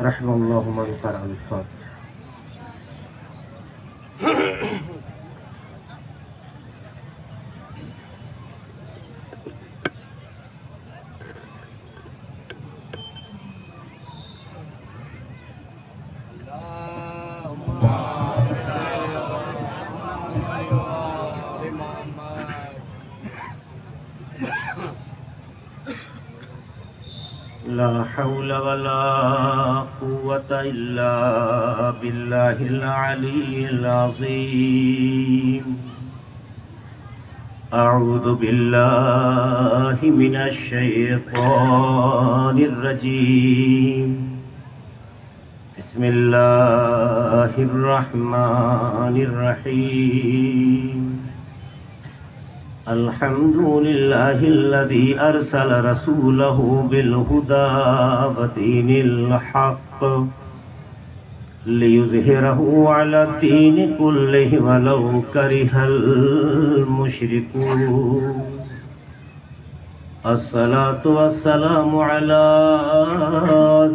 رحم اللہ من قرأ الفاتحہ۔ لا حول ولا قوة إلا بالله العلي العظيم۔ أعوذ بالله من الشيطان الرجيم۔ بسم الله الرحمن الرحيم۔ الحمد لله الذي أرسل رسوله بالهدى ودين الحق ليظهره على الدين كله ولو كره المشركون۔ الصلاة والسلام على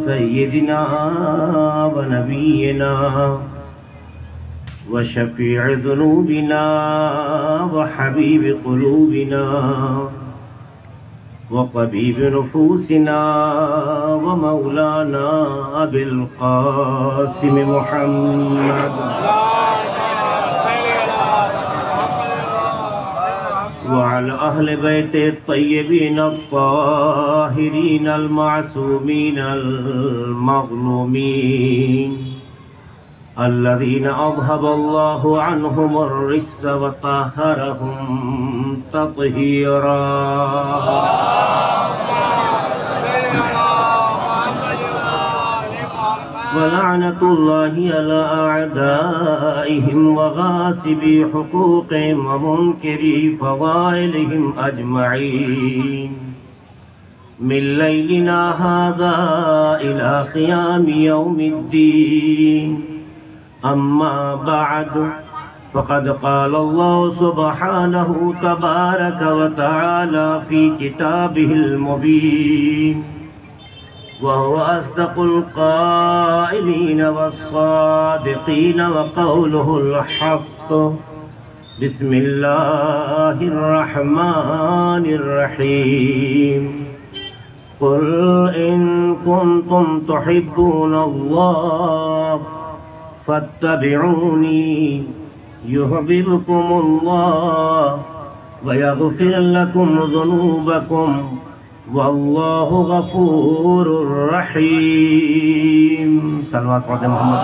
سيدنا ونبينا وشفيع ذنوبنا وحبيب قلوبنا وطبيب نفوسنا ومولانا أبي القاسم محمد وعلى أهل بيت الطيبين الطاهرين المعصومين المظلومين الذين أذهب الله عنهم الرجس وطهرهم تطهيرا۔ ولعنة الله على أعدائهم وغاصبي حقوقهم ومنكري فضائلهم أجمعين من ليلنا هذا إلى قيام يوم الدين۔ أما بعد، فقد قال الله سبحانه تبارك وتعالى في كتابه المبين، وهو أصدق القائلين والصادقين وقوله الحق۔ بسم الله الرحمن الرحيم۔ قل إن كنتم تحبون الله فاتبعوني يحببكم الله ويغفر لكم ذنوبكم والله غفور رحيم۔ صلوات پڑھتے محمد۔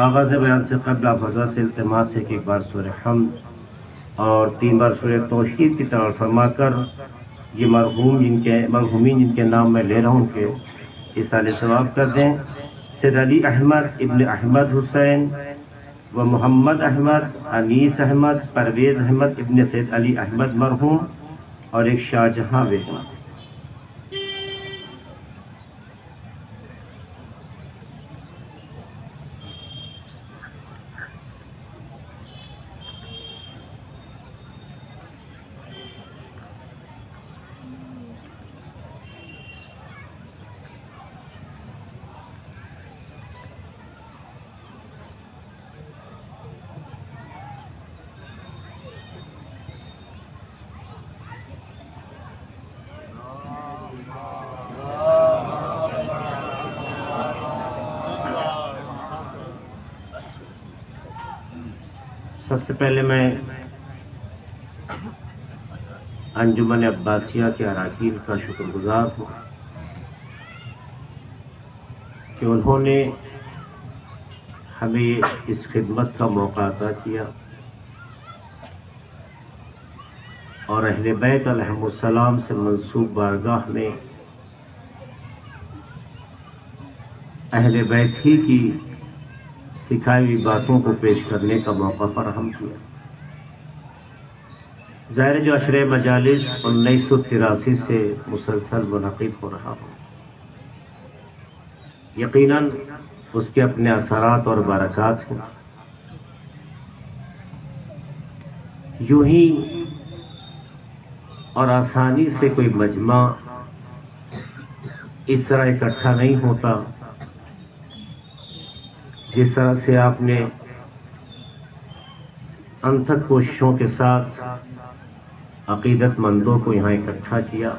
آغاز بیان سے قبل آپ حضرات سے التماس ہے کہ ایک بار سورہ حمد اور 3 بار سورہ توحید کی تلاوت فرما کر یہ مرحومین جن کے نام میں لے رہا ہوں کہ ایصال ثواب کر دیں۔ سید علی احمد ابن احمد حسین و محمد احمد، انیس احمد، پرویز احمد ابن سید علی احمد مرحوم اور ایک شاہ جہاں بیگم۔ سب سے پہلے میں انجمن عباسیہ کے اراکین کا شکر گزار ہوں کہ انہوں نے ہمیں اس خدمت کا موقع عطا کیا اور اہل بیت علیہم السلام سے منسوب بارگاہ میں اہل بیت ہی کی سکھائی ہوئی باتوں کو پیش کرنے کا موقع فراہم کیا۔ ظاہر جو عشرہ مجالس 1983 سے مسلسل منعقد ہو رہا ہو، یقیناً اس کے اپنے اثرات اور برکات ہیں۔ یوں ہی اور آسانی سے کوئی مجمع اس طرح اکٹھا نہیں ہوتا جس طرح سے آپ نے انتھک کوششوں کے ساتھ عقیدت مندوں کو یہاں اکٹھا کیا۔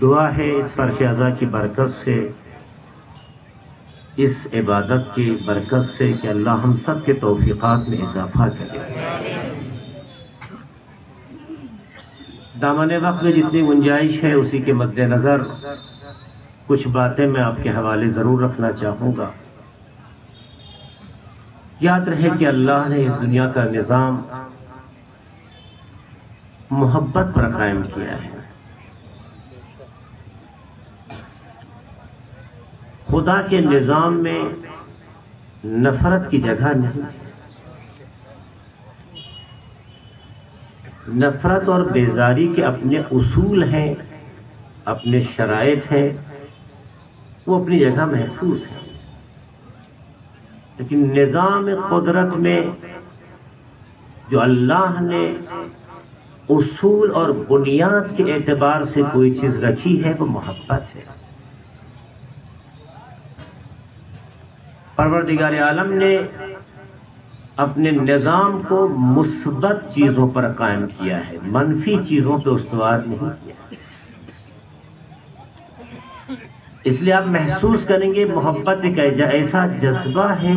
دعا ہے اس فرش اعضا کی برکت سے، اس عبادت کی برکت سے کہ اللہ ہم سب کے توفیقات میں اضافہ کرے۔ دامن وقت میں جتنی گنجائش ہے اسی کے مد نظر کچھ باتیں میں آپ کے حوالے ضرور رکھنا چاہوں گا۔ یاد رہے کہ اللہ نے اس دنیا کا نظام محبت پر قائم کیا ہے۔ خدا کے نظام میں نفرت کی جگہ نہیں۔ نفرت اور بیزاری کے اپنے اصول ہیں، اپنے شرائط ہیں، وہ اپنی جگہ محفوظ ہیں، لیکن نظام قدرت میں جو اللہ نے اصول اور بنیاد کے اعتبار سے کوئی چیز رکھی ہے وہ محبت ہے۔ پروردگار عالم نے اپنے نظام کو مثبت چیزوں پر قائم کیا ہے، منفی چیزوں پہ استوار نہیں کیا۔ اس لیے آپ محسوس کریں گے محبت ایک ایسا جذبہ ہے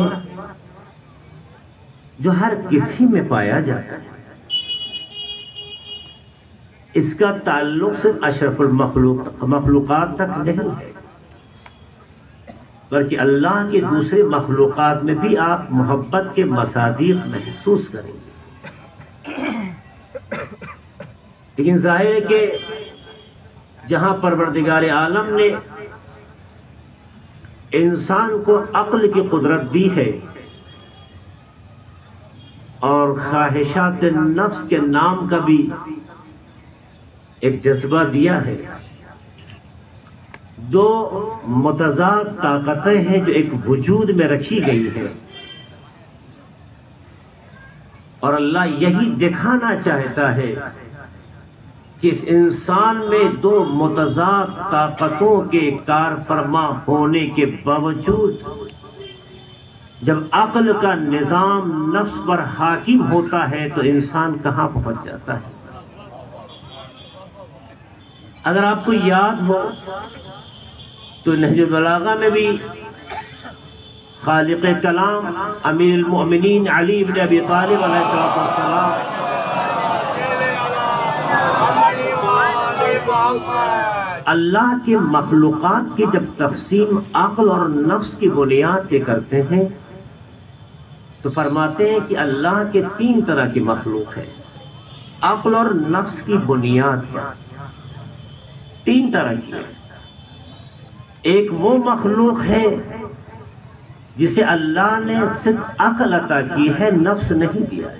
جو ہر کسی میں پایا جاتا ہے۔ اس کا تعلق صرف اشرف مخلوقات تک نہیں ہے، بلکہ اللہ کے دوسرے مخلوقات میں بھی آپ محبت کے مصادیق محسوس کریں گے۔ لیکن ظاہر ہے کہ جہاں پروردگار عالم نے انسان کو عقل کی قدرت دی ہے اور خواہشات نفس کے نام کا بھی ایک جذبہ دیا ہے، دو متضاد طاقتیں ہیں جو ایک وجود میں رکھی گئی ہیں، اور اللہ یہی دکھانا چاہتا ہے کہ اس انسان میں دو متضاد طاقتوں کے کار فرما ہونے کے باوجود جب عقل کا نظام نفس پر حاکم ہوتا ہے تو انسان کہاں پہنچ جاتا ہے۔ اگر آپ کو یاد ہو تو نہج البلاغہ میں بھی خالق کلام امیر المؤمنین علی بن ابی طالب علیہ السلام اللہ کے مخلوقات کی جب تقسیم عقل اور نفس کی بنیاد پہ کرتے ہیں تو فرماتے ہیں کہ اللہ کے تین طرح کی مخلوق ہے۔ عقل اور نفس کی بنیاد پر تین طرح کی ہے۔ ایک وہ مخلوق ہے جسے اللہ نے صرف عقل عطا کی ہے، نفس نہیں دیا ہے۔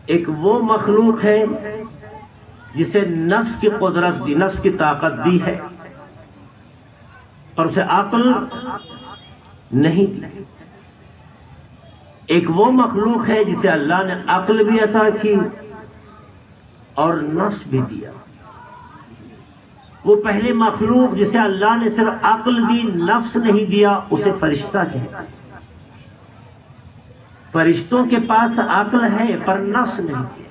ایک وہ مخلوق ہے جسے نفس کی قدرت دی، نفس کی طاقت دی ہے اور اسے عقل نہیں دی۔ ایک وہ مخلوق ہے جسے اللہ نے عقل بھی عطا کی اور نفس بھی دیا۔ وہ پہلے مخلوق جسے اللہ نے صرف عقل دی، نفس نہیں دیا، اسے فرشتہ کہتے ہیں۔ فرشتوں کے پاس عقل ہے پر نفس نہیں ہے۔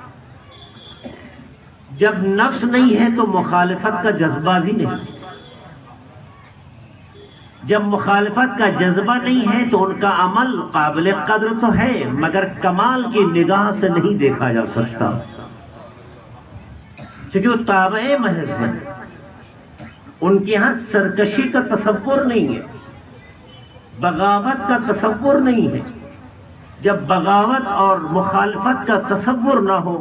جب نفس نہیں ہے تو مخالفت کا جذبہ بھی نہیں ہے۔ جب مخالفت کا جذبہ نہیں ہے تو ان کا عمل قابل قدر تو ہے مگر کمال کی نگاہ سے نہیں دیکھا جا سکتا، چونکہ وہ تابع محض ہیں۔ ان کے ہاں سرکشی کا تصور نہیں ہے، بغاوت کا تصور نہیں ہے۔ جب بغاوت اور مخالفت کا تصور نہ ہو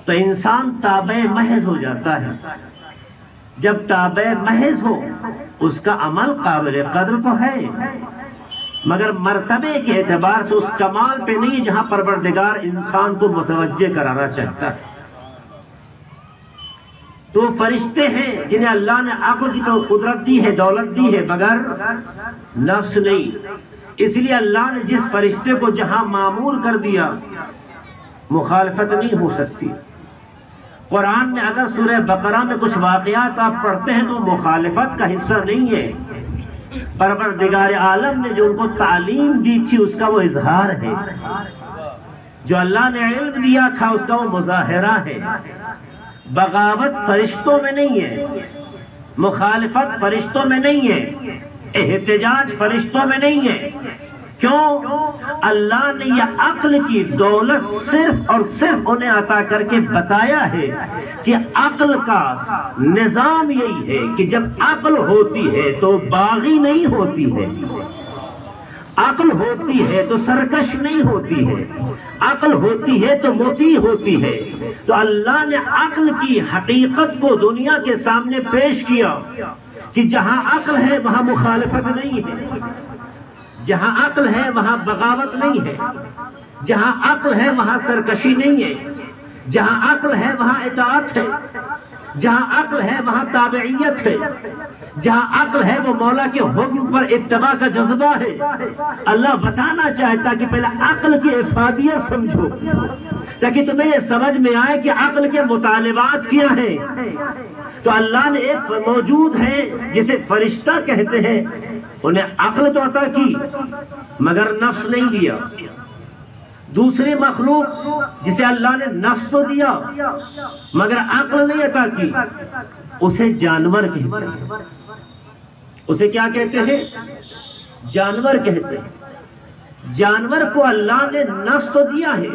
تو انسان تابع محض ہو جاتا ہے۔ جب تابع محض ہو اس کا عمل قابل قدر تو ہے مگر مرتبے کے اعتبار سے اس کمال پہ نہیں جہاں پروردگار انسان کو متوجہ کرانا چاہتا ہے۔ تو فرشتے ہیں جنہیں اللہ نے عقل کی تو قدرت دی ہے، دولت دی ہے، مگر نفس نہیں۔ اس لیے اللہ نے جس فرشتے کو جہاں معمور کر دیا مخالفت نہیں ہو سکتی۔ قرآن میں اگر سورہ بقرہ میں کچھ واقعات آپ پڑھتے ہیں تو مخالفت کا حصہ نہیں ہے، پروردگار عالم نے جو ان کو تعلیم دی تھی اس کا وہ اظہار ہے، جو اللہ نے علم دیا تھا اس کا وہ مظاہرہ ہے۔ بغاوت فرشتوں میں نہیں ہے، مخالفت فرشتوں میں نہیں ہے، احتجاج فرشتوں میں نہیں ہے۔ کیوں؟ اللہ نے یہ عقل کی دولت صرف اور صرف انہیں عطا کر کے بتایا ہے کہ عقل کا نظام یہی ہے کہ جب عقل ہوتی ہے تو باغی نہیں ہوتی ہے، عقل ہوتی ہے تو سرکش نہیں ہوتی ہے، عقل ہوتی ہے تو مطیع ہوتی ہے۔ تو اللہ نے عقل کی حقیقت کو دنیا کے سامنے پیش کیا کہ جہاں عقل ہے وہاں مخالفت نہیں ہے، جہاں عقل ہے وہاں بغاوت نہیں ہے، جہاں عقل ہے وہاں سرکشی نہیں ہے، جہاں عقل ہے وہاں اطاعت ہے، جہاں عقل ہے وہاں تابعیت ہے، جہاں عقل ہے وہ مولا کے حکم پر اتباع کا جذبہ ہے۔ اللہ بتانا چاہتا کہ پہلے عقل کی افادیت سمجھو تاکہ تمہیں یہ سمجھ میں آئے کہ عقل کے مطالبات کیا ہیں۔ تو اللہ نے ایک موجود ہے جسے فرشتہ کہتے ہیں، انہیں عقل تو عطا کی مگر نفس نہیں دیا۔ دوسری مخلوق جسے اللہ نے نفس تو دیا مگر عقل نہیں عطا کی، اسے جانور کہتے ہیں۔ اسے کیا کہتے ہیں؟ جانور کہتے ہیں۔ جانور کو اللہ نے نفس تو دیا ہے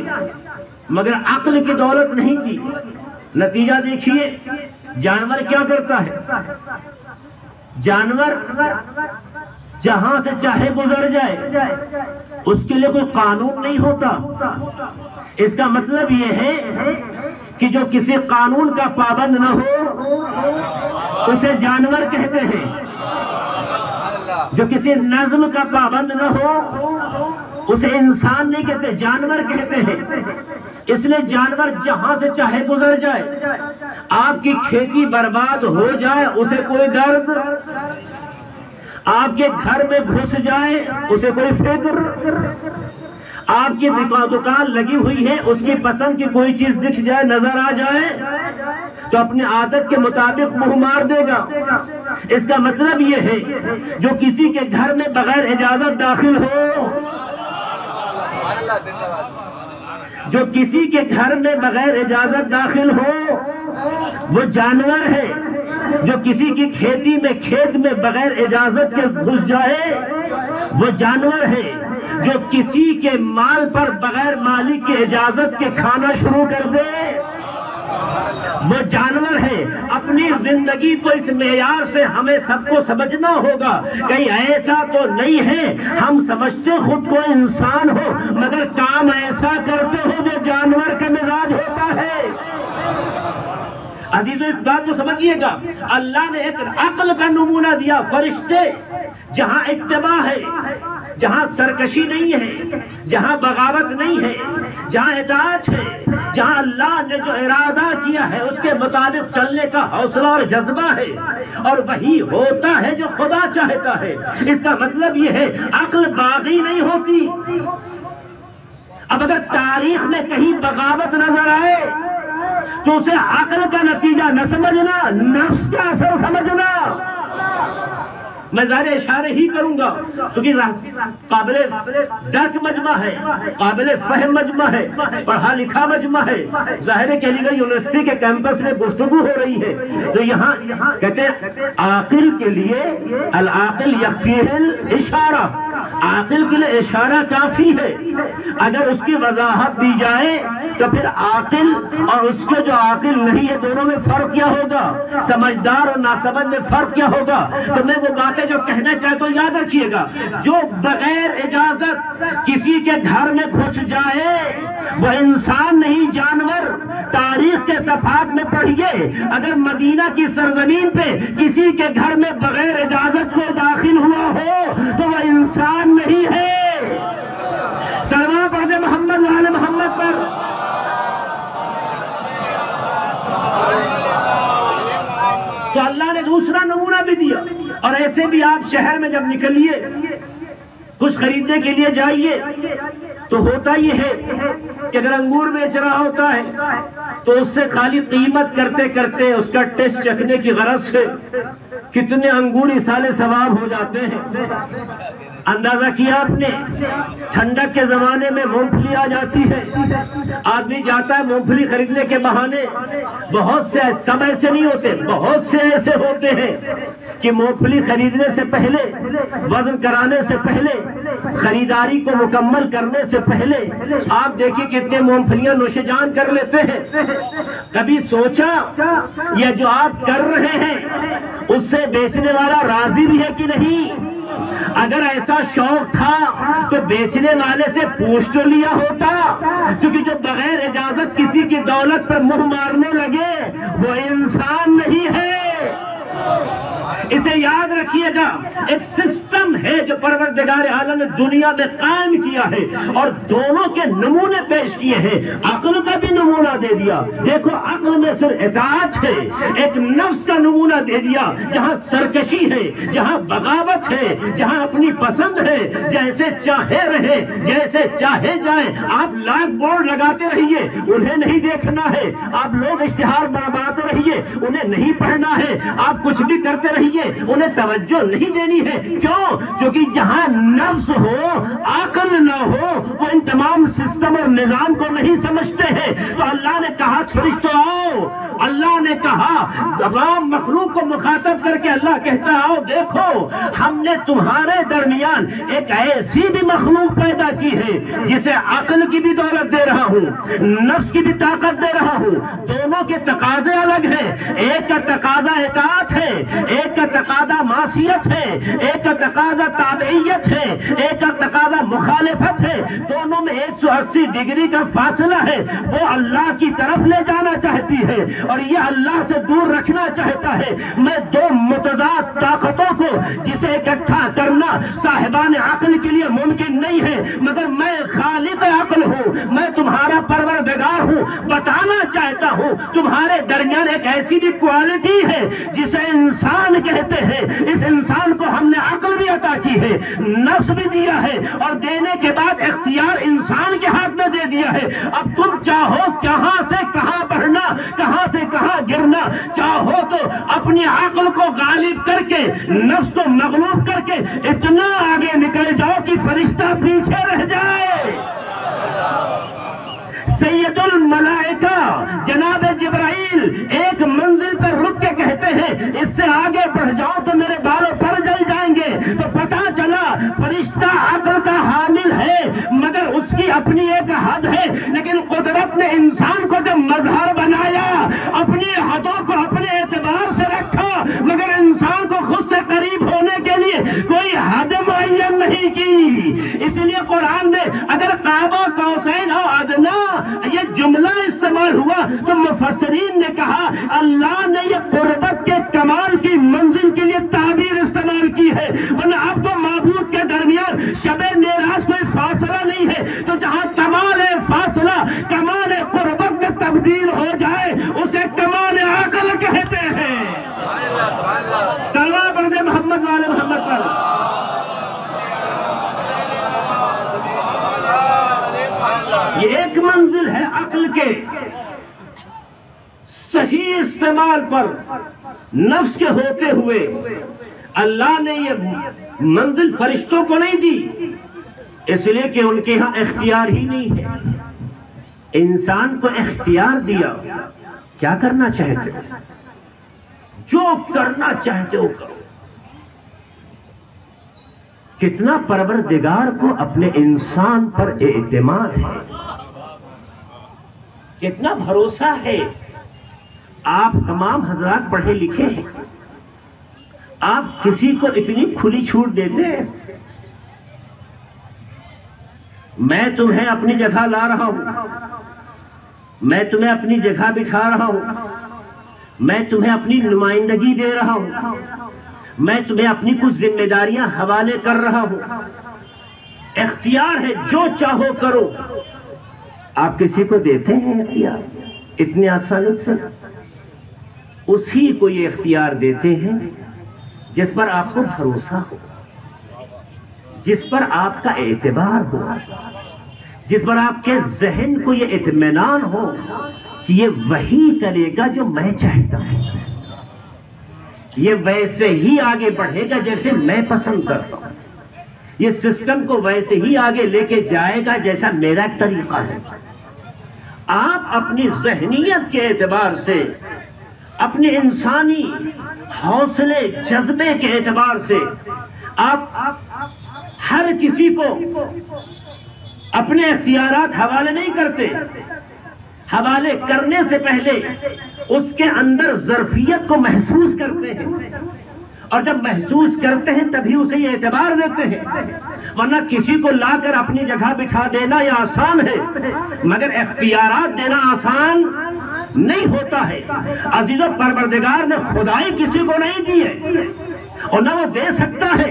مگر عقل کی دولت نہیں دی۔ نتیجہ دیکھیے جانور کیا کرتا ہے؟ جانور جہاں سے چاہے گزر جائے، اس کے لیے کوئی قانون نہیں ہوتا۔ اس کا مطلب یہ ہے کہ جو کسی قانون کا پابند نہ ہو اسے جانور کہتے ہیں، جو کسی نظم کا پابند نہ ہو اسے انسان نہیں کہتے، جانور کہتے ہیں۔ اس لیے جانور جہاں سے چاہے گزر جائے، آپ کی کھیتی برباد ہو جائے اسے کوئی درد، آپ کے گھر میں گھس جائے اسے کوئی فکر، آپ کی دکان لگی ہوئی ہے اس کی پسند کی کوئی چیز دکھ جائے نظر آ جائے تو اپنی عادت کے مطابق منہ مار دے گا۔ اس کا مطلب یہ ہے جو کسی کے گھر میں بغیر اجازت داخل ہو، جو کسی کے گھر میں بغیر اجازت داخل ہو وہ جانور ہے، جو کسی کی کھیتی میں کھیت میں بغیر اجازت کے گھس جائے وہ جانور ہے، جو کسی کے مال پر بغیر مالک کی اجازت کے کھانا شروع کر دے وہ جانور ہے۔ اپنی زندگی کو اس معیار سے ہمیں سب کو سمجھنا ہوگا، کہیں ایسا تو نہیں ہے ہم سمجھتے خود کو انسان ہو مگر کام ایسا کرتے ہو جو جانور کا مزاج ہوتا ہے۔ عزیزو اس بات کو سمجھیے گا، اللہ نے ایک عقل کا نمونہ دیا۔ فرشتے جہاں اتباع ہے، جہاں سرکشی نہیں ہے، جہاں بغاوت نہیں ہے، جہاں اطاعت ہے، جہاں اللہ نے جو ارادہ کیا ہے اس کے مطابق چلنے کا حوصلہ اور جذبہ ہے، اور وہی ہوتا ہے جو خدا چاہتا ہے۔ اس کا مطلب یہ ہے عقل باغی نہیں ہوتی۔ اب اگر تاریخ میں کہیں بغاوت نظر آئے تو اسے عقل کا نتیجہ نہ سمجھنا، نفس کا اثر سمجھنا۔ میں ظاہر اشارے ہی کروں گا چونکہ قابل درک مجمع ہے، قابل فہم مجمع ہے، پڑھا لکھا مجمع ہے۔ ظاہر ہے کہ علی گڑھ یونیورسٹی کے کیمپس میں گفتگو ہو رہی ہے تو یہاں کہتے ہیں عاقل کے لیے العاقل یکفیہ الاشارہ، عاقل کے لیے اشارہ کافی ہے۔ اگر اس کی وضاحت دی جائے تو پھر عاقل اور اس کے جو عاقل نہیں ہے دونوں میں فرق کیا ہوگا، سمجھدار اور ناسمجھ میں فرق کیا ہوگا۔ تو میں وہ باتیں جو کہنا چاہتا ہوں یاد رکھیے گا، جو بغیر اجازت کسی کے گھر میں گھس جائے وہ انسان نہیں جانور۔ تاریخ کے صفحات میں پڑھیے، اگر مدینہ کی سرزمین پہ کسی کے گھر میں بغیر اجازت کو داخل ہوا ہو تو وہ انسان نہیں ہے۔ سلام پڑھ دے محمد وآل محمد پر۔ تو اللہ نے دوسرا نمونہ بھی دیا۔ اور ایسے بھی آپ شہر میں جب نکلیے کچھ خریدنے کے لیے جائیے تو ہوتا یہ ہے کہ اگر انگور بیچ رہا ہوتا ہے تو اس سے خالی قیمت کرتے کرتے اس کا ٹیسٹ چکھنے کی غرض سے کتنے انگور ایصال ثواب ہو جاتے ہیں۔ اندازہ کیا آپ نے؟ ٹھنڈک کے زمانے میں مونگ پھلی آ جاتی ہے، آدمی جاتا ہے مونگ پھلی خریدنے کے بہانے، بہت سے سب ایسے نہیں ہوتے، بہت سے ایسے ہوتے ہیں کہ مونگ پھلی خریدنے سے پہلے، وزن کرانے سے پہلے، خریداری کو مکمل کرنے سے پہلے آپ دیکھیں کتنے مونگ پھلیاں نوش جان کر لیتے ہیں۔ کبھی سوچا یہ جو آپ کر رہے ہیں اس سے بیچنے والا راضی بھی ہے کہ نہیں؟ اگر ایسا شوق تھا تو بیچنے والے سے پوچھ تو لیا ہوتا، کیونکہ جو بغیر اجازت کسی کی دولت پر منہ مارنے لگے وہ انسان نہیں ہے۔ اسے یاد رکھیے گا، ایک سسٹم ہے جو پروردگار عالم نے دنیا میں قائم کیا ہے اور دونوں کے نمونے پیش کیے ہیں۔ عقل کا بھی نمونہ دے دیا، دیکھو عقل میں صرف اطاعت ہے، ایک نفس کا نمونہ دے دیا جہاں سرکشی ہے، جہاں بغاوت ہے، جہاں اپنی پسند ہے، جیسے چاہے رہے، جیسے چاہے جائیں۔ آپ لاکھ بورڈ لگاتے رہیے، انہیں نہیں دیکھنا ہے، آپ لوگ اشتہار بناتے رہیے، انہیں نہیں پڑھنا ہے، آپ کچھ بھی کرتے رہیے، انہیں توجہ نہیں دینی ہے۔ کیوں؟ کیونکہ جہاں نفس ہو، عقل نہ ہو، وہ ان تمام سسٹم اور نظام کو نہیں سمجھتے ہیں۔ تو اللہ نے کہا فرشتوں آؤ، اللہ نے کہا تمام مخلوق کو مخاطب کر کے اللہ کہتا ہے آؤ دیکھو، ہم نے تمہارے درمیان ایک ایسی بھی مخلوق پیدا کی ہے جسے عقل کی بھی دولت دے رہا ہوں، نفس کی بھی طاقت دے رہا ہوں، دونوں کے تقاضے الگ ہیں۔ ایک کا تقاضا اطاعت ہے، ایک کا تقاضا معصیت ہے، ایک کا تقاضا تابعیت ہے، ایک کا تقاضا مخالفت ہے۔ دونوں میں 180 ڈگری کا فاصلہ ہے۔ وہ اللہ کی طرف لے جانا چاہتی ہے اور یہ اللہ سے دور رکھنا چاہتا ہے۔ میں دو متضاد طاقتوں کو جسے اکٹھا کرنا صاحبان عقل کے لیے ممکن نہیں ہے، مگر میں خالق عقل ہوں، میں تمہارا پروردگار ہوں، بتانا چاہتا ہوں تمہارے درمیان ایک ایسی بھی کوالٹی ہے جسے انسان کہتے ہیں۔ اس انسان کو ہم نے عقل بھی عطا کی ہے، نفس بھی دیا ہے اور دینے کے بعد اختیار انسان کے ہاتھ میں دے دیا ہے۔ اب تم چاہو کہاں سے کہاں بڑھنا، کہاں سے کہاں گرنا، چاہو تو اپنی عقل کو غالب کر کے، نفس کو مغلوب کر کے اتنا آگے نکل جاؤ کہ فرشتہ پیچھے رہ جائے۔ سید الملائکہ جناب جبرائیل ایک منزل پر رک کے کہتے ہیں اس سے آگے بڑھ جاؤ تو میرے بالوں پر جل جائیں گے۔ تو پتا چلا فرشتہ عقل کا حامل ہے مگر اس کی اپنی ایک حد ہے، لیکن قدرت نے انسان کو جب مظہر بنایا اپنی حدوں کو اپنے اعتبار سے رکھا، مگر انسان کو خود سے قریب ہونے کے لیے کوئی حد معین نہیں کی۔ اس لیے قرآن میں اگر قاب قوسین او ادنا یہ جملہ استعمال ہوا تو مفسرین نے کہا اللہ نے یہ قربت کے کمال کی منزل کے لیے تعبیر استعمال کی ہے، ورنہ عبد و معبود کے درمیان شب معراج کوئی فاصلہ نہیں ہے۔ تو جہاں کمال فاصلہ کمال قربت میں تبدیل ہو جائے اسے کمال عقل کہتے ہیں۔ صلوات پڑھ دے محمد والے محمد پر۔ یہ ایک منزل ہے عقل کے صحیح استعمال پر نفس کے ہوتے ہوئے۔ اللہ نے یہ منزل فرشتوں کو نہیں دی، اس لیے کہ ان کے ہاں اختیار ہی نہیں ہے۔ انسان کو اختیار دیا، کیا کرنا چاہتے ہو؟ جو کرنا چاہتے ہو کرو۔ کتنا پروردگار کو اپنے انسان پر اعتماد ہے، کتنا بھروسہ ہے۔ آپ تمام حضرات پڑھے لکھے ہیں، آپ کسی کو اتنی کھلی چھوٹ دیتے ہیں؟ میں تمہیں اپنی جگہ لا رہا ہوں، میں تمہیں اپنی جگہ بٹھا رہا ہوں، میں تمہیں اپنی نمائندگی دے رہا ہوں، میں تمہیں اپنی کچھ ذمہ داریاں حوالے کر رہا ہوں۔ اختیار ہے، جو چاہو کرو۔ آپ کسی کو دیتے ہیں اختیار اتنی آسانی سے؟ اسی کو یہ اختیار دیتے ہیں جس پر آپ کو بھروسہ ہو، جس پر آپ کا اعتبار ہو، جس پر آپ کے ذہن کو یہ اطمینان ہو کہ یہ وہی کرے گا جو میں چاہتا ہوں، یہ ویسے ہی آگے بڑھے گا جیسے میں پسند کرتا ہوں، یہ سسٹم کو ویسے ہی آگے لے کے جائے گا جیسا میرا طریقہ ہے۔ آپ اپنی ذہنیت کے اعتبار سے، اپنے انسانی حوصلے جذبے کے اعتبار سے آپ ہر کسی کو اپنے اختیارات حوالے نہیں کرتے۔ حوالے کرنے سے پہلے اس کے اندر ظرفیت کو محسوس کرتے ہیں، اور جب محسوس کرتے ہیں تبھی اسے یہ اعتبار دیتے ہیں، ورنہ کسی کو لا کر اپنی جگہ بٹھا دینا یہ آسان ہے، مگر اختیارات دینا آسان نہیں ہوتا ہے۔ عزیزو، پروردگار نے خدائی کسی کو نہیں دی ہے، اور نہ وہ دے سکتا ہے،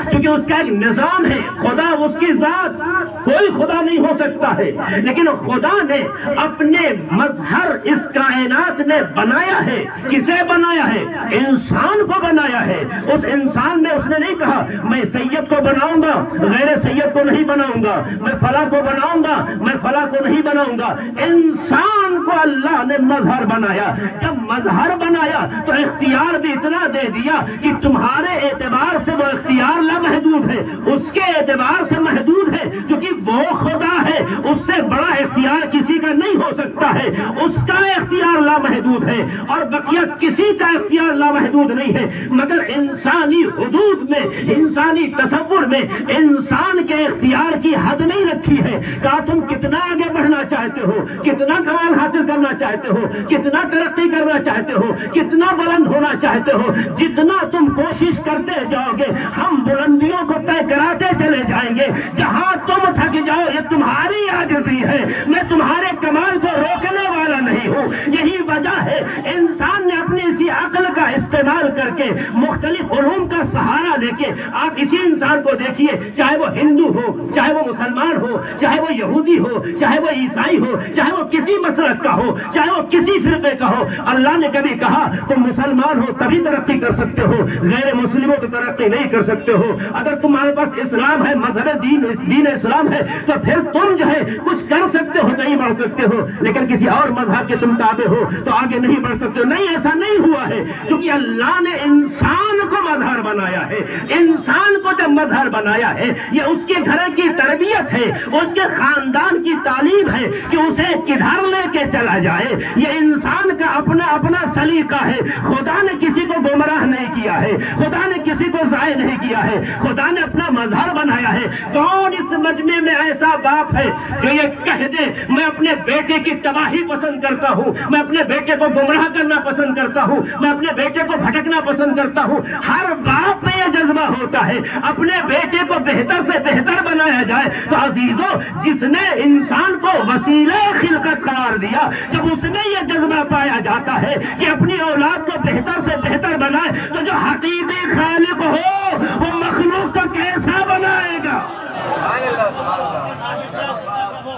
کیونکہ اس کا ایک نظام ہے۔ خدا اس کی ذات، کوئی خدا نہیں ہو سکتا ہے، لیکن خدا نے اپنے مظہر اس کائنات میں بنایا ہے۔ کسے بنایا ہے؟ انسان کو بنایا ہے۔ اس انسان میں اس نے نہیں کہا میں سید کو بناؤں گا، غیر سید کو نہیں بناؤں گا، میں فلاں کو بناؤں گا، میں فلاں کو نہیں بناؤں گا۔ انسان کو اللہ نے مظہر بنایا۔ جب مظہر بنایا تو اختیار بھی اتنا دے دیا کہ تمہارے اعتبار سے وہ اختیار لامحدود ہے، اس کے اعتبار سے محدود ہے، کیونکہ وہ خدا ہے، اس سے بڑا اختیار کسی کا نہیں ہو سکتا ہے، اس کا اختیار لامحدود ہے، اور بقیہ کسی کا اختیار لامحدود نہیں ہے، مگر انسانی حدود میں، انسانی تصور میں انسان کے اختیار کی حد نہیں رکھی ہے۔ کہا تم کتنا آگے بڑھنا چاہتے ہو، کتنا کمال حاصل کرنا چاہتے ہو، کتنا ترقی کرنا چاہتے ہو، کتنا بلند ہونا چاہتے ہو، جتنا تم کوشش کرتے جاؤ گے ہم بلندیوں کو طے کراتے چلے جائیں گے۔ جہاں تم تھک جاؤ یہ تمہاری عاجزی ہے، میں تمہارے کمال کو روکنے والا نہیں ہوں۔ یہی وجہ ہے انسان نے اپنی اسی عقل کا استعمال کر کے مختلف علوم کا سہارا لے کے، آپ اسی انسان کو دیکھیے، چاہے وہ ہندو ہو، چاہے وہ مسلمان ہو، چاہے وہ یہودی ہو، چاہے وہ عیسائی ہو، چاہے وہ کسی مسلک کا ہو، چاہے وہ کسی فرقے کا ہو، اللہ نے کبھی کہا تم مسلمان ہو تبھی ترقی کر سکتے ہو، غیر مسلموں تو ترقی نہیں کر سکتے ہو۔ اگر تمہارے پاس اسلام ہے، مذہب دین اسلام ہے، تو پھر تم جو ہے کچھ کر سکتے ہو، کہیں بڑھ سکتے ہو، لیکن کسی اور مذہب کے تم تابع ہو تو آگے نہیں بڑھ سکتے ہو۔ نہیں، ایسا نہیں ہوا ہے، کیونکہ اللہ نے انسان کو مظہر بنایا ہے۔ انسان کو جب مظہر بنایا ہے، یہ اس کے گھر کی تربیت ہے، اس کے خاندان کی تعلیم ہے کہ اسے کدھر لے کے چلا جائے۔ یہ انسان کا اپنا اپنا سلیقہ ہے۔ خدا نے کسی کو گمراہ نہیں کیا ہے، خدا نے کسی کو ضائع نہیں کیا ہے، خدا نے اپنا مظہر بنایا ہے۔ کون اس مجمع میں ایسا باپ ہے جو یہ کہہ دے میں اپنے بیٹے کی تباہی پسند کرتا ہوں، میں اپنے بیٹے کو گمراہ کرنا پسند کرتا ہوں، میں اپنے بیٹے کو بھٹکنا پسند کرتا ہوں؟ ہر باپ میں یہ جذبہ ہوتا ہے اپنے بیٹے کو بہتر سے بہتر بنایا جائے۔ تو عزیزو، جس نے انسان کو وسیلہ خلقت قرار دیا، جب اس میں یہ جذبہ پایا جاتا ہے کہ اپنی اولاد کو بہتر سے بہتر بنائے، تو جو حقیقی خالق ہو وہ مخلوق کو کیسا بنائے گا؟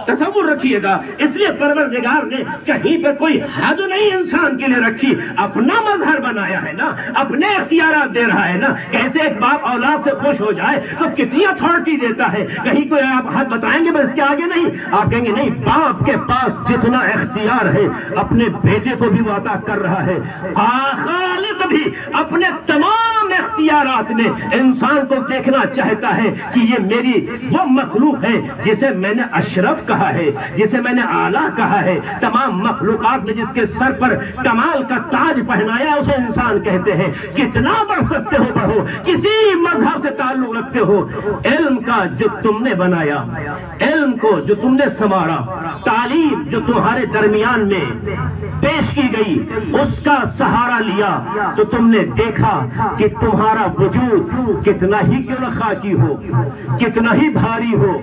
تصور رکھیے گا۔ اس لیے پروردگار نے کہیں پہ کوئی حد نہیں انسان کے لیے رکھی، اپنا مظہر بنایا ہے نا، اپنے اختیارات دے رہا ہے نا۔ کیسے ایک باپ اولاد سے خوش ہو جائے تو کتنی اتھارٹی دیتا ہے، کہیں کوئی آپ حد بتائیں گے بس اس کے آگے نہیں، آپ کہیں گے نہیں، باپ کے پاس جتنا اختیار ہے اپنے بیٹے کو بھی وہ عطا کر رہا ہے۔ خالق بھی اپنے تمام اختیارات میں انسان کو دیکھنا چاہتا ہے کہ یہ میری وہ مخلوق ہے جسے میں نے اشرف کہا ہے، جسے میں نے اعلیٰ کہا ہے۔ تمام مخلوقات میں جس کے سر پر کمال کا تاج پہنایا اسے انسان کہتے ہیں۔ کتنا بڑھ سکتے ہو بڑھو، کسی مذہب سے تعلق رکھتے ہو، علم کا جو تم نے بنایا، علم کو جو تم نے سنوارا، تعلیم جو تمہارے درمیان میں پیش کی گئی، اس کا سہارا لیا تو تم نے دیکھا کہ تمہارا وجود کتنا ہی کیوں نہ خاکی ہو، کتنا ہی بھاری ہو،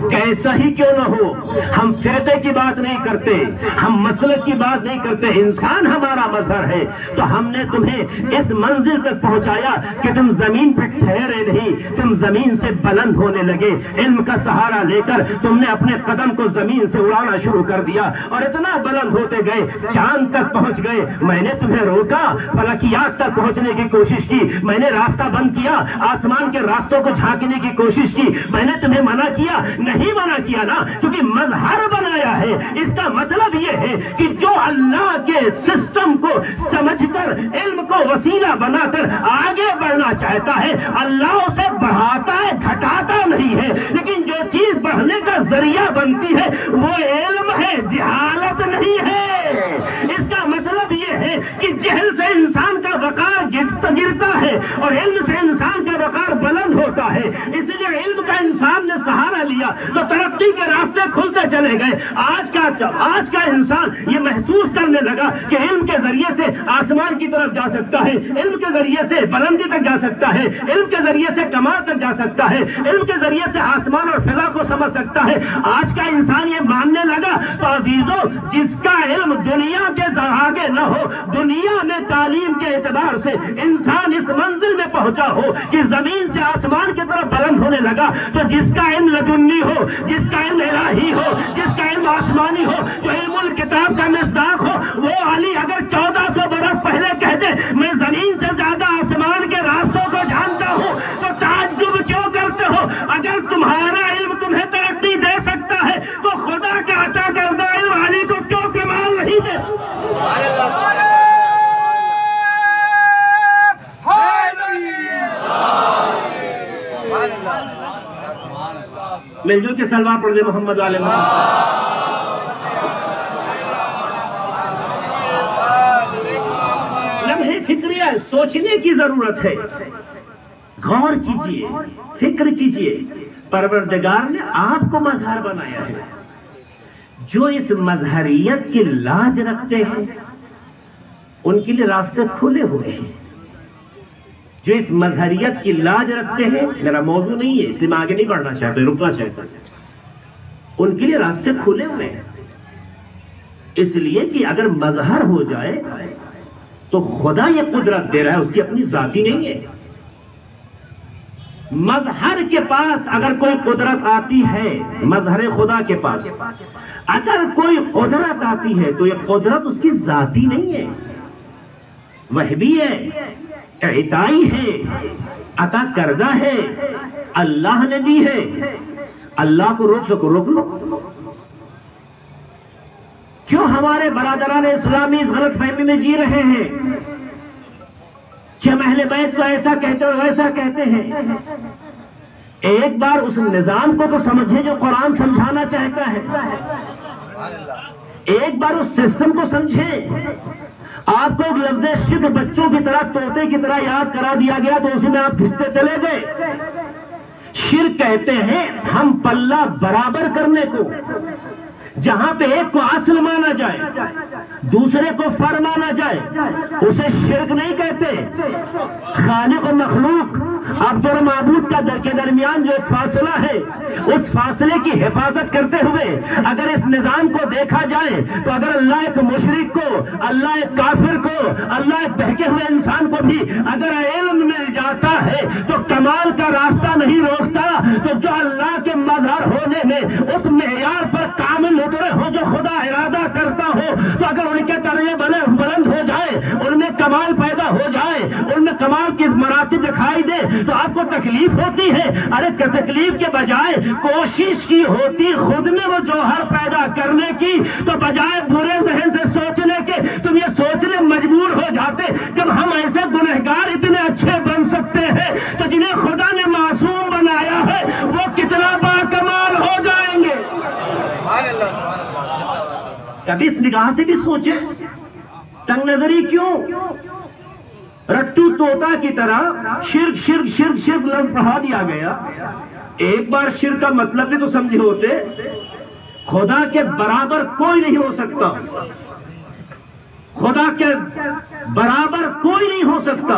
کیسا ہی کیوں نہ ہو۔ ہم فرقے کی بات نہیں کرتے، ہم مسلک کی بات نہیں کرتے، انسان ہمارا مظہر ہے۔ تو ہم نے تمہیں اس منزل تک پہنچایا کہ تم زمین پہ ٹھہرے نہیں، تم زمین سے بلند ہونے لگے۔ علم کا سہارا لے کر تم نے اپنے قدم کو زمین سے اڑانا شروع کر دیا اور اتنا بلند ہوتے گئے، چاند تک پہنچ گئے۔ میں نے تمہیں روکا، فلکیات تک پہنچنے کی کوشش کی، میں نے راستہ بند کیا، آسمان کے راستوں کو جھانکنے کی کوشش کی، میں نے تمہیں منع کیا؟ نہیں منع کیا نا، چونکہ مظہر بنایا ہے۔ اس کا مطلب یہ ہے کہ جو اللہ کے سسٹم کو سمجھ کر، علم کو وسیلہ بنا کر آگے بڑھنا چاہتا ہے، اللہ اسے بڑھاتا ہے، گھٹاتا نہیں ہے۔ لیکن جو چیز بڑھنے کا ذریعہ بنتی ہے وہ علم ہے، جہالت نہیں ہے۔ اس کا مطلب یہ ہے کہ جہل سے انسان کا وقار گرتا ہے اور علم سے انسان کا وقار بلند ہوتا ہے۔ اس لیے علم کا انسان نے سہارا لیا تو ترقی کے راستے کھلتے چلے گئے۔ آج کا انسان یہ محسوس کرنے لگا کہ علم کے ذریعے سے آسمان کی طرف جا سکتا ہے، علم کے ذریعے سے بلندی تک جا سکتا ہے، علم کے ذریعے سے کمال تک جا سکتا ہے، علم کے ذریعے سے آسمان اور فضا کو سمجھ سکتا ہے۔ آج کا انسان یہ ماننے لگا تو عزیزو، جس کا علم دنیا کے آگے نہ ہو، دنیا میں تعلیم کے اعتبار سے انسان اس منزل میں پہنچا ہو کہ زمین سے آسمان کی طرف بلند ہونے لگا، تو جس کا علم لدنی ہو، جس کا علم الہی ہو، جس کا علم آسمانی ہو، جو علم الکتاب کا مصداق ہو، وہ علی اگر 1400 برس پہلے کہہ دے میں زمین سے زیادہ آسمان کے راستوں کو جانتا ہوں، تو تعجب کیوں کرتے ہو؟ اگر تمہارا علم تمہیں ترقی دے سکتا ہے تو خدا کا عطا کردہ علم علی کو کیوں کمال نہیں دے؟ مل جل کے سلوات پڑھ دے محمد علیہ محمد۔ لمحے فکریہ سوچنے کی ضرورت ہے، غور کیجئے، فکر کیجئے۔ پروردگار نے آپ کو مظہر بنایا ہے، جو اس مظہریت کی لاج رکھتے ہیں ان کے لیے راستے کھلے ہوئے ہیں۔ جو اس مظہریت کی لاج رکھتے ہیں، میرا موضوع نہیں ہے اس لیے میں آگے نہیں بڑھنا چاہتا، رکنا چاہتا، ان کے لیے راستے کھلے ہوئے ہیں۔ اس لیے کہ اگر مظہر ہو جائے تو خدا یہ قدرت دے رہا ہے، اس کی اپنی ذاتی نہیں ہے۔ مظہر کے پاس اگر کوئی قدرت آتی ہے، مظہر خدا کے پاس اگر کوئی قدرت آتی ہے تو یہ قدرت اس کی ذاتی نہیں ہے، وہبی ہے، اعطائی ہے، عطا کردہ ہے، اللہ نے دی ہے۔ اللہ کو روک سکو روک لو۔ کیوں ہمارے برادران اسلامی اس غلط فہمی میں جی رہے ہیں کہ ہم اہل بیت کو ایسا کہتے اور ویسا کہتے ہیں؟ ایک بار اس نظام کو تو سمجھیں جو قرآن سمجھانا چاہتا ہے، ایک بار اس سسٹم کو سمجھیں۔ آپ کو ایک لفظ شرک بچوں کی طرح، طوطے کی طرح یاد کرا دیا گیا تو اسی میں آپ گھستے چلے گئے۔ شرک کہتے ہیں ہم پلہ برابر کرنے کو، جہاں پہ ایک کو اصل مانا جائے دوسرے کو فر مانا جائے، اسے شرک نہیں کہتے۔ خالق و مخلوق، عبد اور معبود کے درمیان جو ایک فاصلہ ہے، اس فاصلے کی حفاظت کرتے ہوئے اگر اس نظام کو دیکھا جائے تو اگر اللہ ایک مشرک کو، اللہ ایک کافر کو، اللہ ایک بہکے ہوئے انسان کو بھی اگر علم مل جاتا ہے تو کمال کا راستہ نہیں روکتا۔ تو جو اللہ کے مظہر ہونے میں اس معیار پر کامل اترے ہو جو خدا ارادہ کرتا ہو، تو اگر ان کے درجے بلند ہو جائے، ان میں کمال پیدا ہو جائے، ان میں کمال کی مراتب دکھائی دے تو آپ کو تکلیف ہوتی ہے۔ ارے تکلیف کے بجائے کوشش کی ہوتی خود میں وہ جوہر پیدا کرنے کی، تو بجائے برے ذہن سے سوچنے کے تم یہ سوچنے مجبور ہو جاتے جب ہم ایسے گنہگار اتنے اچھے بن سکتے ہیں تو جنہیں خدا نے معصوم بنایا ہے وہ کتنا باکمال ہو جائیں گے۔ کبھی اس نگاہ سے بھی سوچیں، تنگ نظری کیوں؟ رٹو طوطا کی طرح شرک شرک شرک شرک لفظ پڑھا دیا گیا۔ ایک بار شرک کا مطلب بھی تو سمجھے ہوتے، خدا کے برابر کوئی نہیں ہو سکتا، خدا کے برابر کوئی نہیں ہو سکتا،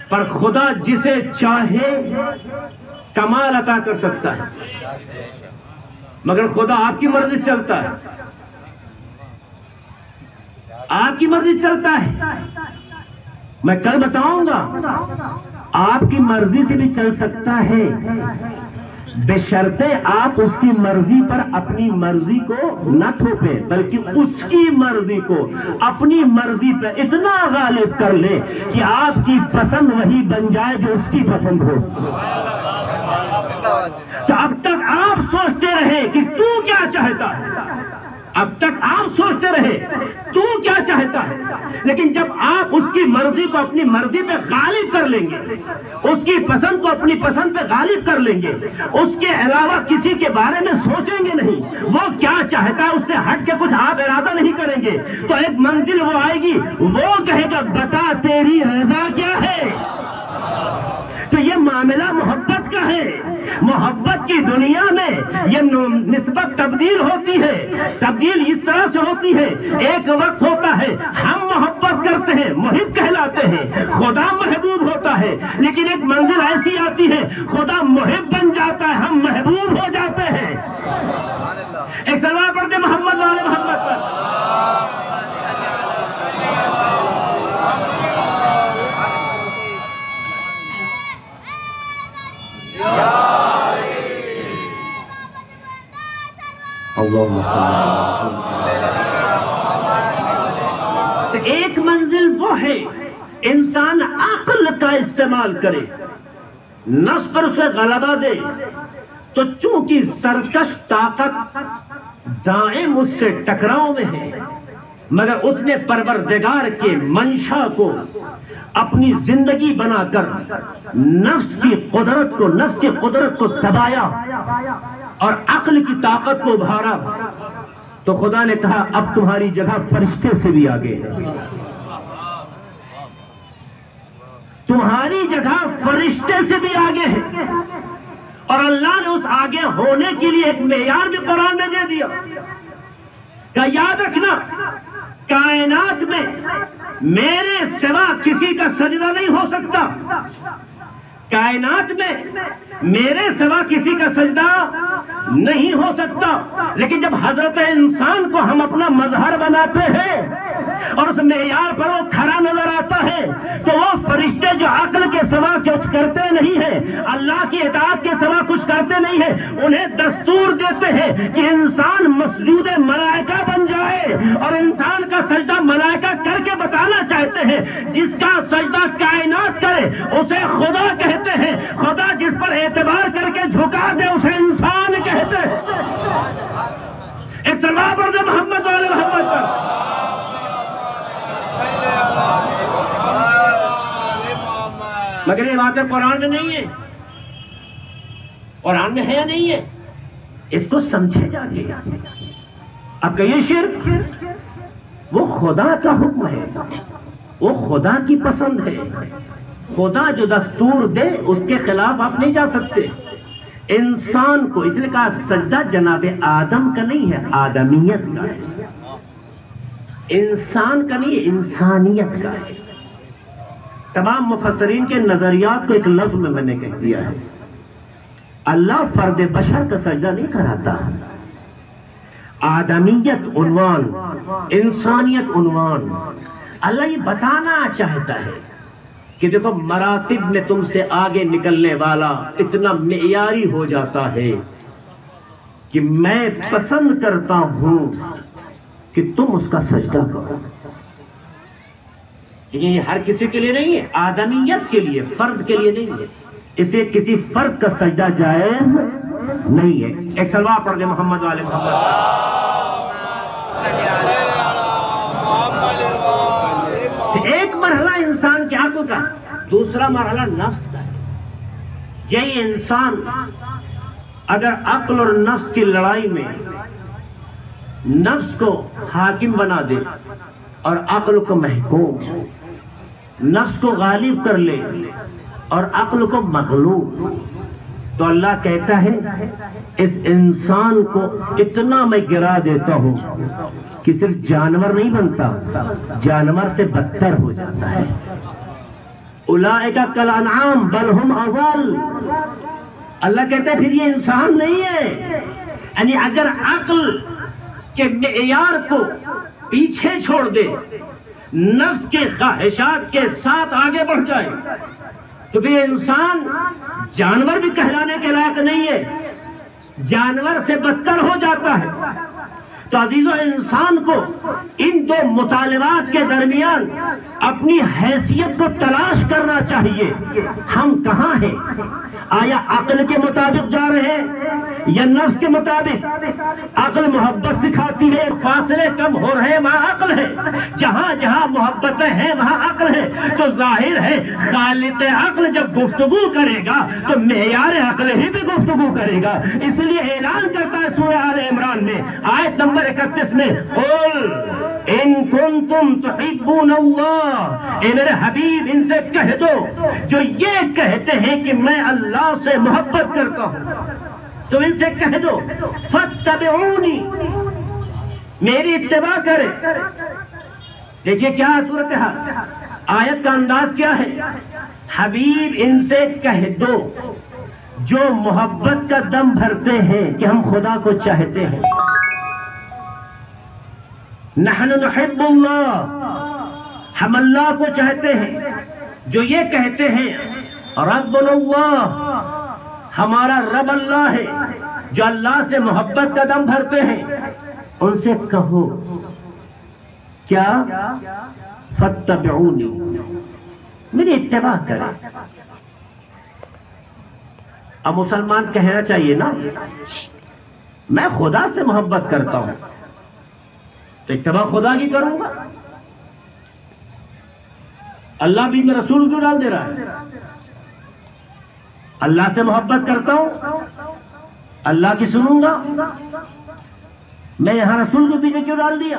پر خدا جسے چاہے کمال عطا کر سکتا ہے، مگر خدا آپ کی مرضی سے چلتا ہے، آپ کی مرضی سے چلتا ہے۔ میں کل بتاؤں گا آپ کی مرضی سے بھی چل سکتا ہے، بشرطے آپ اس کی مرضی پر اپنی مرضی کو نہ تھوپیں، بلکہ اس کی مرضی کو اپنی مرضی پہ اتنا غالب کر لیں کہ آپ کی پسند وہی بن جائے جو اس کی پسند ہو۔ تو اب تک آپ سوچتے رہے کہ تو کیا چاہتا ہے، اب تک آپ سوچتے رہے تو کیا چاہتا ہے، لیکن جب آپ اس کی مرضی کو اپنی مرضی پہ غالب کر لیں گے، اس کی پسند کو اپنی پسند پہ غالب کر لیں گے، اس کے علاوہ کسی کے بارے میں سوچیں گے نہیں، وہ کیا چاہتا ہے اس سے ہٹ کے کچھ آپ ارادہ نہیں کریں گے، تو ایک منزل وہ آئے گی، وہ کہے گا بتا تیری رضا کیا ہے۔ تو یہ معاملہ محبت کا ہے۔ محبت کی دنیا میں یہ نسبت تبدیل ہوتی ہے، تبدیل اس طرح سے ہوتی ہے، ایک وقت ہوتا ہے ہم محبت کرتے ہیں، محب کہلاتے ہیں، خدا محبوب ہوتا ہے، لیکن ایک منزل ایسی آتی ہے خدا محب بن جاتا ہے، ہم محبوب ہو جاتے ہیں۔ ایک سلوات پڑھ دے محمد والے محمد پر۔ تو ایک منزل وہ ہے انسان عقل کا استعمال کرے، نفس پر اسے غلبہ دے، تو چونکہ سرکش طاقت دائم اس سے ٹکراؤ میں ہے، مگر اس نے پروردگار کے منشا کو اپنی زندگی بنا کر نفس کی قدرت کو دبایا اور عقل کی طاقت کو ابھارا، تو خدا نے کہا اب تمہاری جگہ فرشتے سے بھی آگے ہے، تمہاری جگہ فرشتے سے بھی آگے ہے۔ اور اللہ نے اس آگے ہونے کے لیے ایک معیار بھی قرآن میں دے دیا کہ یاد رکھنا کائنات میں میرے سوا کسی کا سجدہ نہیں ہو سکتا، کائنات میں میرے سوا کسی کا سجدہ نہیں ہو سکتا، لیکن جب حضرت انسان کو ہم اپنا مظہر بناتے ہیں اور اس معیار پر وہ کھڑا نظر آتا ہے، تو وہ فرشتے جو عقل کے سوا کچھ کرتے نہیں ہیں، اللہ کی اطاعت کے سوا کچھ کرتے نہیں ہیں، انہیں دستور دیتے ہیں کہ انسان مسجود ملائکہ بن جائے، اور انسان کا سجدہ ملائکہ کر کے بتانا چاہتے ہیں، جس کا سجدہ کائنات کرے اسے خدا کہتے ہیں، خدا جس پر اعتبار کر کے جھکا دے اسے انسان کہتے ہیں۔ ایک سلوات پڑھ دے محمد والے محمد پر۔ مگر یہ باتیں قرآن میں نہیں ہے، قرآن میں ہے یا نہیں ہے، اس کو سمجھے جا کے۔ اب کہیے شرک وہ خدا کا حکم ہے، وہ خدا کی پسند ہے، خدا جو دستور دے اس کے خلاف آپ نہیں جا سکتے۔ انسان کو اس لیے کہا سجدہ جناب آدم کا نہیں ہے، آدمیت کا ہے، انسان کا نہیں ہے، انسانیت کا ہے۔ تمام مفسرین کے نظریات کو ایک لفظ میں نے کہہ دیا ہے، اللہ فرد بشر کا سجدہ نہیں کراتا، آدمیت عنوان، انسانیت عنوان۔ اللہ یہ بتانا چاہتا ہے کہ دیکھو مراتب میں تم سے آگے نکلنے والا اتنا معیاری ہو جاتا ہے کہ میں پسند کرتا ہوں کہ تم اس کا سجدہ کرو۔ لیکن یہ ہر کسی کے لیے نہیں ہے، آدمیت کے لیے، فرد کے لیے نہیں ہے، اسے کسی فرد کا سجدہ جائز نہیں ہے۔ ایک سلوات پڑھ دے محمد والے محمد۔ ایک مرحلہ انسان کے عقل کا، دوسرا مرحلہ نفس کا ہے۔ یہی انسان اگر عقل اور نفس کی لڑائی میں نفس کو حاکم بنا دے اور عقل کو محکوم، نفس کو غالب کر لے اور عقل کو مغلوب، تو اللہ کہتا ہے اس انسان کو اتنا میں گرا دیتا ہوں کہ صرف جانور نہیں بنتا، جانور سے بدتر ہو جاتا ہے۔ اولئک کالانعام بل ہم اضل۔ اللہ کہتا ہے پھر یہ انسان نہیں ہے، یعنی اگر عقل کے معیار کو پیچھے چھوڑ دے، نفس کے خواہشات کے ساتھ آگے بڑھ جائے، تو بھی انسان جانور بھی کہلانے کے لائق نہیں ہے، جانور سے بدتر ہو جاتا ہے۔ تو عزیزو، انسان کو ان دو مطالبات کے درمیان اپنی حیثیت کو تلاش کرنا چاہیے۔ ہم کہاں ہیں؟ آیا عقل کے مطابق جا رہے ہیں یا نفس کے مطابق؟ عقل محبت سکھاتی ہے، فاصلے کم ہو رہے ہیں وہاں عقل ہے، جہاں جہاں محبتیں ہیں وہاں عقل ہے۔ تو ظاہر ہے خالق عقل جب گفتگو کرے گا تو معیار عقل ہی بھی گفتگو کرے گا۔ اس لیے اعلان کرتا ہے سورہ آل عمران میں آیت نمبر 31 میں، قل ان کنتم تحبون اللہ، اے میرے حبیب ان سے کہہ دو جو یہ کہتے ہیں کہ میں اللہ سے محبت کرتا ہوں، تم ان سے کہہ دو فاتبعونی، میری اتباع کرے۔ دیکھیے کیا صورتحال، آیت کا انداز کیا ہے؟ حبیب ان سے کہہ دو جو محبت کا دم بھرتے ہیں کہ ہم خدا کو چاہتے ہیں، نحن نحب اللہ، ہم اللہ کو چاہتے ہیں، جو یہ کہتے ہیں ربنا اللہ، ہمارا رب اللہ ہے، جو اللہ سے محبت کا دم بھرتے ہیں، ان سے کہو کیا؟ فاتبعونی، میری اتباع کریں۔ اب مسلمان کہنا چاہیے نا میں خدا سے محبت کرتا ہوں تو اتباع خدا کی کروں گا، اللہ بھی میں رسول کیوں ڈال دے رہا ہے؟ اللہ سے محبت کرتا ہوں اللہ کی سنوں گا، میں یہاں رسول کے پیچھے کیوں ڈال دیا؟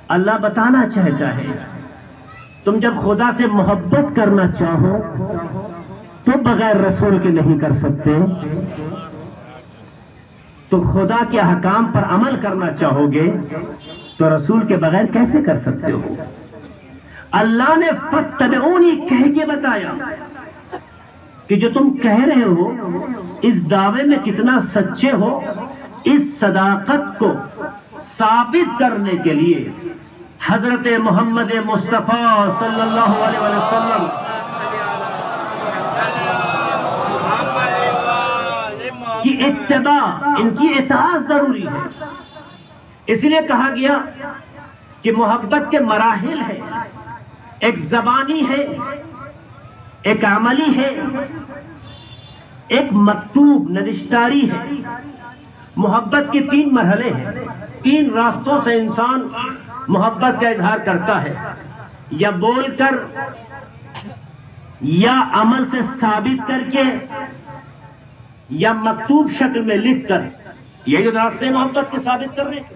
اللہ بتانا چاہتا ہے تم جب خدا سے محبت کرنا چاہو تو بغیر رسول کے نہیں کر سکتے، تو خدا کے احکام پر عمل کرنا چاہو گے تو رسول کے بغیر کیسے کر سکتے ہو؟ اللہ نے فاتبعونی کہہ کے بتایا کہ جو تم کہہ رہے ہو اس دعوے میں کتنا سچے ہو، اس صداقت کو ثابت کرنے کے لیے حضرت محمد مصطفیٰ صلی اللہ علیہ وسلم کی اتباع، ان کی اطاعت ضروری ہے۔ اس لیے کہا گیا کہ محبت کے مراحل ہیں، ایک زبانی ہے، ایک عملی ہے، ایک مکتوب نوشتاری ہے۔ محبت کے 3 مرحلے ہیں، 3 راستوں سے انسان محبت کا اظہار کرتا ہے، یا بول کر، یا عمل سے ثابت کر کے، یا مکتوب شکل میں لکھ کر۔ یہ جو راستے محبت کے ثابت کرنے کے،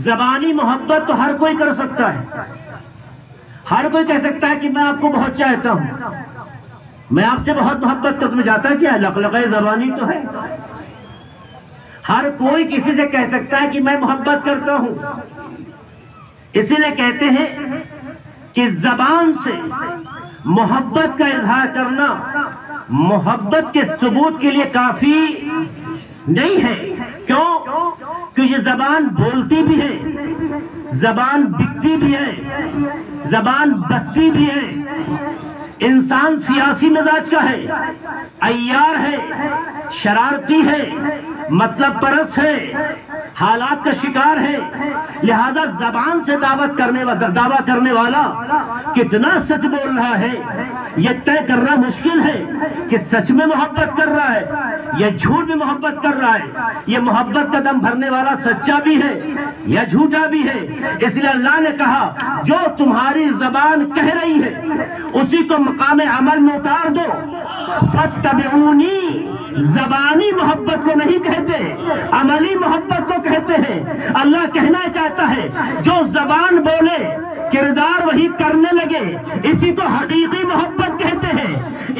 زبانی محبت تو ہر کوئی کر سکتا ہے، ہر کوئی کہہ سکتا ہے کہ میں آپ کو بہت چاہتا ہوں، میں آپ سے بہت محبت کرتا ہوں۔ جاتا کیا ہے؟ لقلقہ زبانی تو ہے، ہر کوئی کسی سے کہہ سکتا ہے کہ میں محبت کرتا ہوں۔ اسی لیے کہتے ہیں کہ زبان سے محبت کا اظہار کرنا محبت کے ثبوت کے لیے کافی نہیں ہے۔ کیوں؟ کیونکہ زبان بولتی بھی ہے، زبان بکتی بھی ہے، زبان بکتی بھی ہے۔ انسان سیاسی مزاج کا ہے، عیار ہے، شرارتی ہے، مطلب پرست ہے، حالات کا شکار ہے۔ لہذا زبان سے دعویٰ کرنے والا کتنا سچ بول رہا ہے یہ طے کرنا مشکل ہے کہ سچ میں محبت کر رہا ہے یا جھوٹ میں محبت کر رہا ہے، یہ محبت کا دم بھرنے والا سچا بھی ہے یا جھوٹا بھی ہے۔ اس لیے اللہ نے کہا جو تمہاری زبان کہہ رہی ہے اسی کو مقام عمل میں اتار دو۔ فاتبعونی زبانی محبت کو نہیں کہتے، عملی محبت کو کہتے ہیں۔ اللہ کہنا چاہتا ہے جو زبان بولے کردار وہی کرنے لگے اسی کو حقیقی محبت کہتے ہیں۔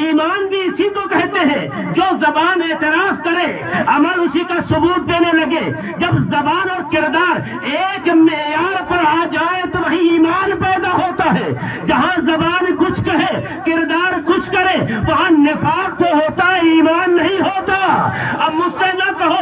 ایمان بھی اسی کو کہتے ہیں، جو زبان اعتراف کرے عمل اسی کا ثبوت دینے لگے۔ جب زبان اور کردار ایک معیار پر آ جائے تو وہی ایمان پیدا ہوتا ہے۔ جہاں زبان کچھ کہے کردار کچھ کرے وہاں نفاق تو ہوتا ہے، ایمان نہیں ہوتا۔ اب مجھ سے نہ کہو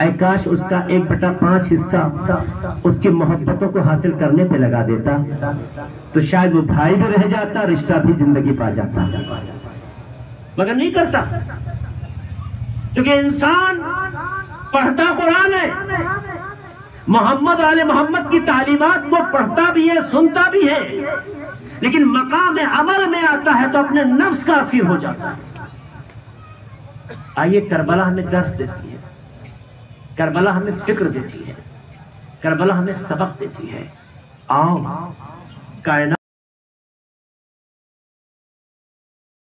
اے کاش اس کا 1/5 حصہ اس کی محبتوں کو حاصل کرنے پہ لگا دیتا تو شاید وہ بھائی بھی رہ جاتا، رشتہ بھی زندگی پا جاتا، مگر نہیں کرتا، کیونکہ انسان پڑھتا قرآن ہے، محمد آل محمد کی تعلیمات کو پڑھتا بھی ہے، سنتا بھی ہے، لیکن مقام عمل میں آتا ہے تو اپنے نفس کا اسیر ہو جاتا ہے۔ آئیے کربلا ہمیں درس دیتی ہے، کربلا ہمیں فکر دیتی ہے، کربلا ہمیں سبق دیتی ہے۔ آؤ کائنات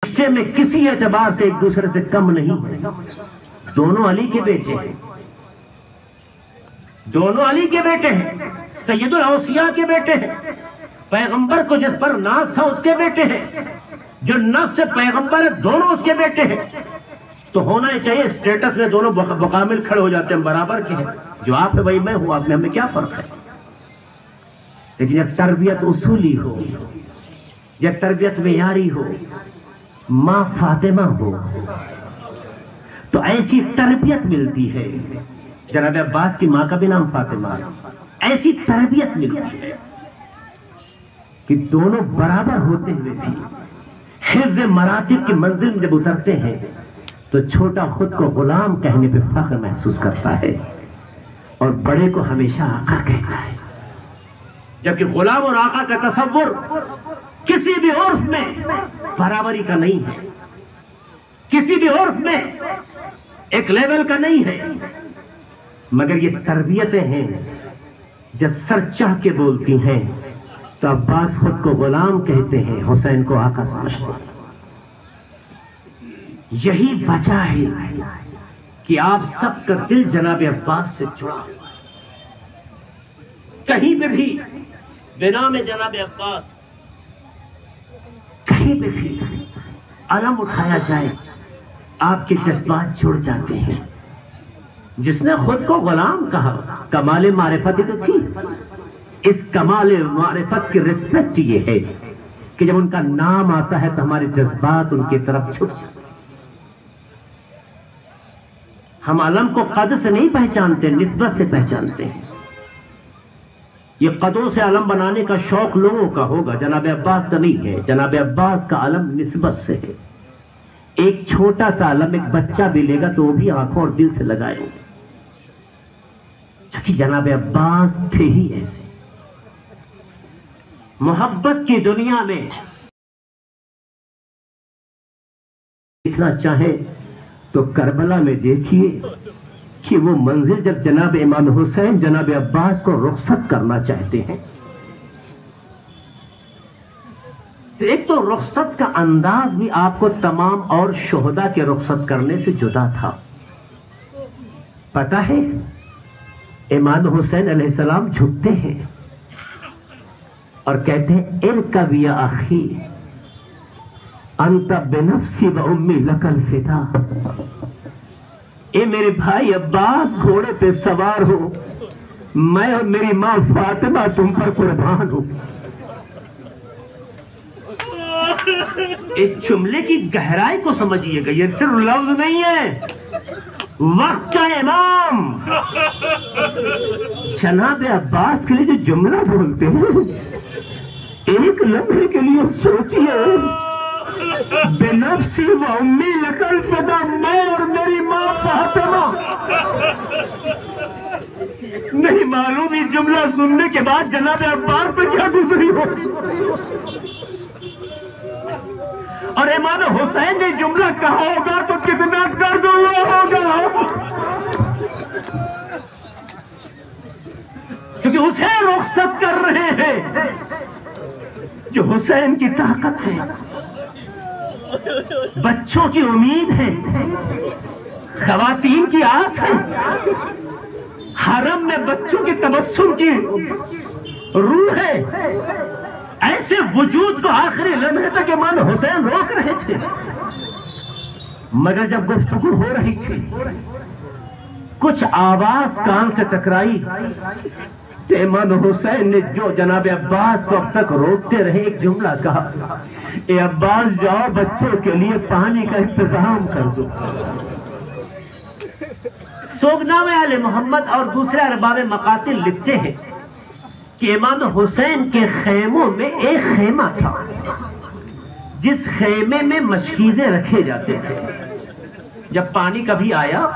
رشتے میں کسی اعتبار سے ایک دوسرے سے کم نہیں ہے، دونوں علی کے بیٹے ہیں، دونوں علی کے بیٹے ہیں، سید الاوصیاء کے بیٹے ہیں، پیغمبر کو جس پر ناز تھا اس کے بیٹے ہیں، جو نفس سے پیغمبر ہے دونوں اس کے بیٹے ہیں، تو ہونا ہی چاہیے اسٹیٹس میں دونوں مکامل کھڑے ہو جاتے ہیں، برابر کے ہیں، جو آپ ہے وہی میں ہوں، آپ میں ہمیں کیا فرق ہے؟ لیکن جب تربیت اصولی ہو، جب تربیت معیاری ہو، ماں فاطمہ ہو تو ایسی تربیت ملتی ہے۔ جناب عباس کی ماں کا بھی نام فاطمہ ہے، ایسی تربیت ملتی ہے کہ دونوں برابر ہوتے ہوئے بھی حفظ مراتب کی منزل میں جب اترتے ہیں تو چھوٹا خود کو غلام کہنے پہ فخر محسوس کرتا ہے اور بڑے کو ہمیشہ آقا کہتا ہے، جبکہ غلام اور آقا کا تصور کسی بھی عرف میں برابری کا نہیں ہے، کسی بھی عرف میں ایک لیول کا نہیں ہے، مگر یہ تربیتیں ہیں جب سر چڑھ کے بولتی ہیں تو عباس خود کو غلام کہتے ہیں، حسین کو آقا سمجھتے ہیں۔ یہی وجہ ہے کہ آپ سب کا دل جناب عباس سے جڑا ہوا ہے، کہیں پہ بھی بنا میں جناب عباس کہیں پہ بھی علم اٹھایا جائے آپ کے جذبات جڑ جاتے ہیں۔ جس نے خود کو غلام کہا کمال معرفت ہی تو تھی، اس کمال معرفت کی رسپیکٹ یہ ہے کہ جب ان کا نام آتا ہے تو ہمارے جذبات ان کی طرف جھک جاتے ہیں۔ ہم علم کو قد سے نہیں پہچانتے، نسبت سے پہچانتے ہیں۔ یہ قدوں سے علم بنانے کا شوق لوگوں کا ہوگا، جناب عباس کا نہیں ہے۔ جناب عباس کا علم نسبت سے ہے۔ ایک چھوٹا سا علم ایک بچہ بھی لے گا تو وہ بھی آنکھوں اور دل سے لگائیں گے، چونکہ جناب عباس تھے ہی ایسے۔ محبت کی دنیا میں دیکھنا چاہیں تو کربلا میں دیکھیے کہ وہ منزل جب جناب امام حسین جناب عباس کو رخصت کرنا چاہتے ہیں تو ایک تو رخصت کا انداز بھی آپ کو تمام اور شہداء کے رخصت کرنے سے جدا تھا۔ پتہ ہے امام حسین علیہ السلام جھکتے ہیں اور کہتے ہیں ارکب یا اخی انت بنفسی و امی لک الفدا، اے میرے بھائی عباس گھوڑے پہ سوار ہو، میں اور میری ماں فاطمہ تم پر قربان ہوں۔ اس جملے کی گہرائی کو سمجھیے گا، یہ صرف لفظ نہیں ہے، وقت کا امام جناب عباس کے لیے جو جملہ بولتے ہیں ایک لمحے کے لیے سوچئے، بنفسی و امی لک الفدا، میں اور میری ماں فاطمہ۔ نہیں معلوم یہ جملہ سننے کے بعد جناب عباس پہ کیا گزری ہو، اور امام حسین نے جملہ کہا ہوگا تو کتنا درد ہوا ہوگا، کیونکہ اسے رخصت کر رہے ہیں جو حسین کی طاقت ہے، بچوں کی امید ہے، خواتین کی آس ہے، حرم میں بچوں کے تبسم کی روح ہے۔ ایسے وجود کو آخری لمحے تک امام حسین روک رہے تھے، مگر جب گفتگو ہو رہی تھی کچھ آواز کان سے ٹکرائی تو امام حسین نے جو جناب عباس کو اب تک روکتے رہے ایک جملہ کہا، اے عباس جاؤ بچوں کے لیے پانی کا انتظام کر دو۔ سوگنامہ آل محمد اور دوسرے ارباب مقاتل لکھتے ہیں کہ امام حسین کے خیموں میں ایک خیمہ تھا جس خیمے میں مشکیزیں رکھے جاتے تھے. جب پانی کبھی آیا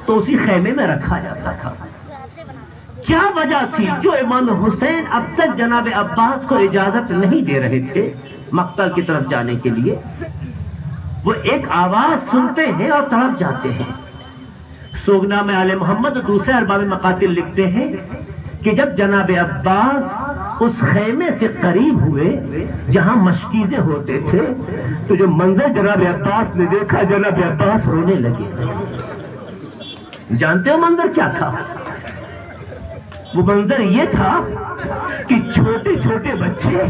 تو اسی خیمے میں رکھا جاتا تھا. کیا وجہ تھی جو امام حسین اب تک جناب عباس کو اجازت نہیں دے رہے تھے مقتل کی طرف جانے کے لیے؟ وہ ایک آواز سنتے ہیں اور تڑپ جاتے ہیں. سوگنامہ آل محمد دوسرے ارباب مقاتل لکھتے ہیں کہ جب جناب عباس اس خیمے سے قریب ہوئے جہاں مشکیزیں ہوتے تھے تو جو منظر جناب عباس نے دیکھا، جناب عباس رونے لگے. جانتے ہو منظر کیا تھا؟ وہ منظر یہ تھا کہ چھوٹے چھوٹے بچے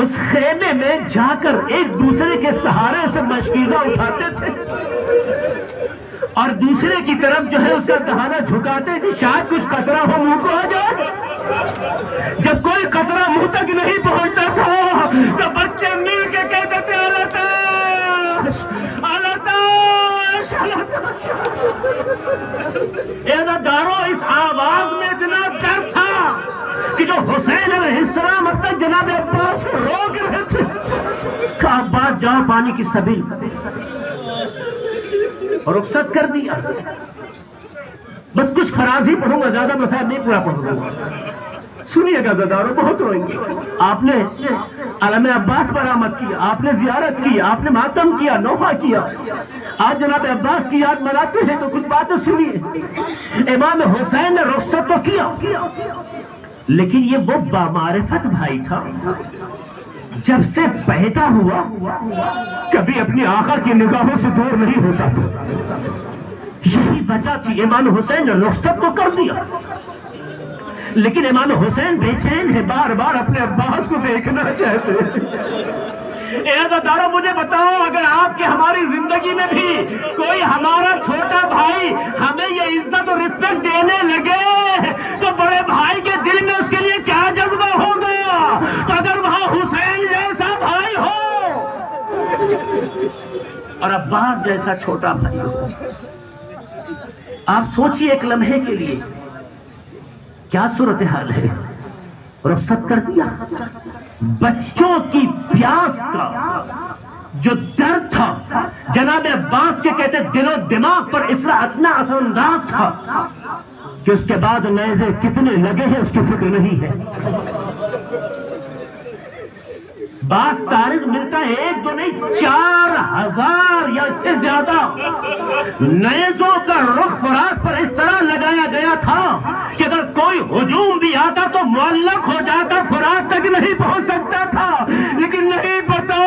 اس خیمے میں جا کر ایک دوسرے کے سہارے سے مشکیزہ اٹھاتے تھے اور دوسرے کی طرف جو ہے اس کا دہانہ جھکاتے تھے شاید کچھ قطرہ ہو منہ کو آ جائے. جب کوئی قطرہ منہ تک نہیں پہنچتا تھا تو بچے مل کے کہتے تھے الاتاش الاتاش الاتاش. عزاداروں، اس آواز میں اتنا درد تھا کہ جو حسین علیہ السلام اب تک جناب عباس کو روک رہے تھے کہ عباس جاؤ پانی کی سبیل، اور رخصت کر دیا. بس کچھ فراز ہی پڑھوں گا، زیادہ مسائل نہیں پورا پڑھوں گا. سنیے گا زداروں، بہت روئیں گے. آپ نے علم عباس برآمد کیا، آپ نے زیارت کی، آپ نے ماتم کیا، نوحہ کیا. آج جناب عباس کی یاد مناتے ہیں تو کچھ باتیں سنیے. امام حسین نے رخصت تو کیا لیکن یہ وہ بامعرفت بھائی تھا، جب سے پیدا ہوا کبھی اپنی آقا کی نگاہوں سے دور نہیں ہوتا تھا. یہی وجہ تھی امام حسین نے رخصت تو کر دیا لیکن امام حسین بے چین ہے، بار بار اپنے عباس کو دیکھنا چاہتے ہیں. عزاداروں، مجھے بتاؤ، اگر آپ کے ہماری زندگی میں بھی کوئی ہمارا چھوٹا بھائی ہمیں یہ عزت اور رسپیکٹ دینے لگے تو بڑے بھائی کے دل میں اس کے لیے کیا جذبہ ہوگا؟ تو اگر وہاں حسین جیسا بھائی ہو اور عباس جیسا چھوٹا بھائی ہو، آپ سوچئے ایک لمحے کے لیے کیا صورتحال ہے. رخصت کر دیا. بچوں کی پیاس کا جو درد تھا جناب عباس کے کہتے دل و دماغ پر اس طرح اتنا اثر انداز تھا کہ اس کے بعد نیزے کتنے لگے ہیں اس کی فکر نہیں ہے. بعض تاریخ ملتا ہے 1 2 نہیں 4000 یا اس سے زیادہ نیزوں کا رخ فرات پر اس طرح لگایا گیا تھا کہ اگر کوئی ہجوم بھی آتا تو معلق ہو جاتا، فرات تک نہیں پہنچ سکتا تھا. لیکن نہیں پتا،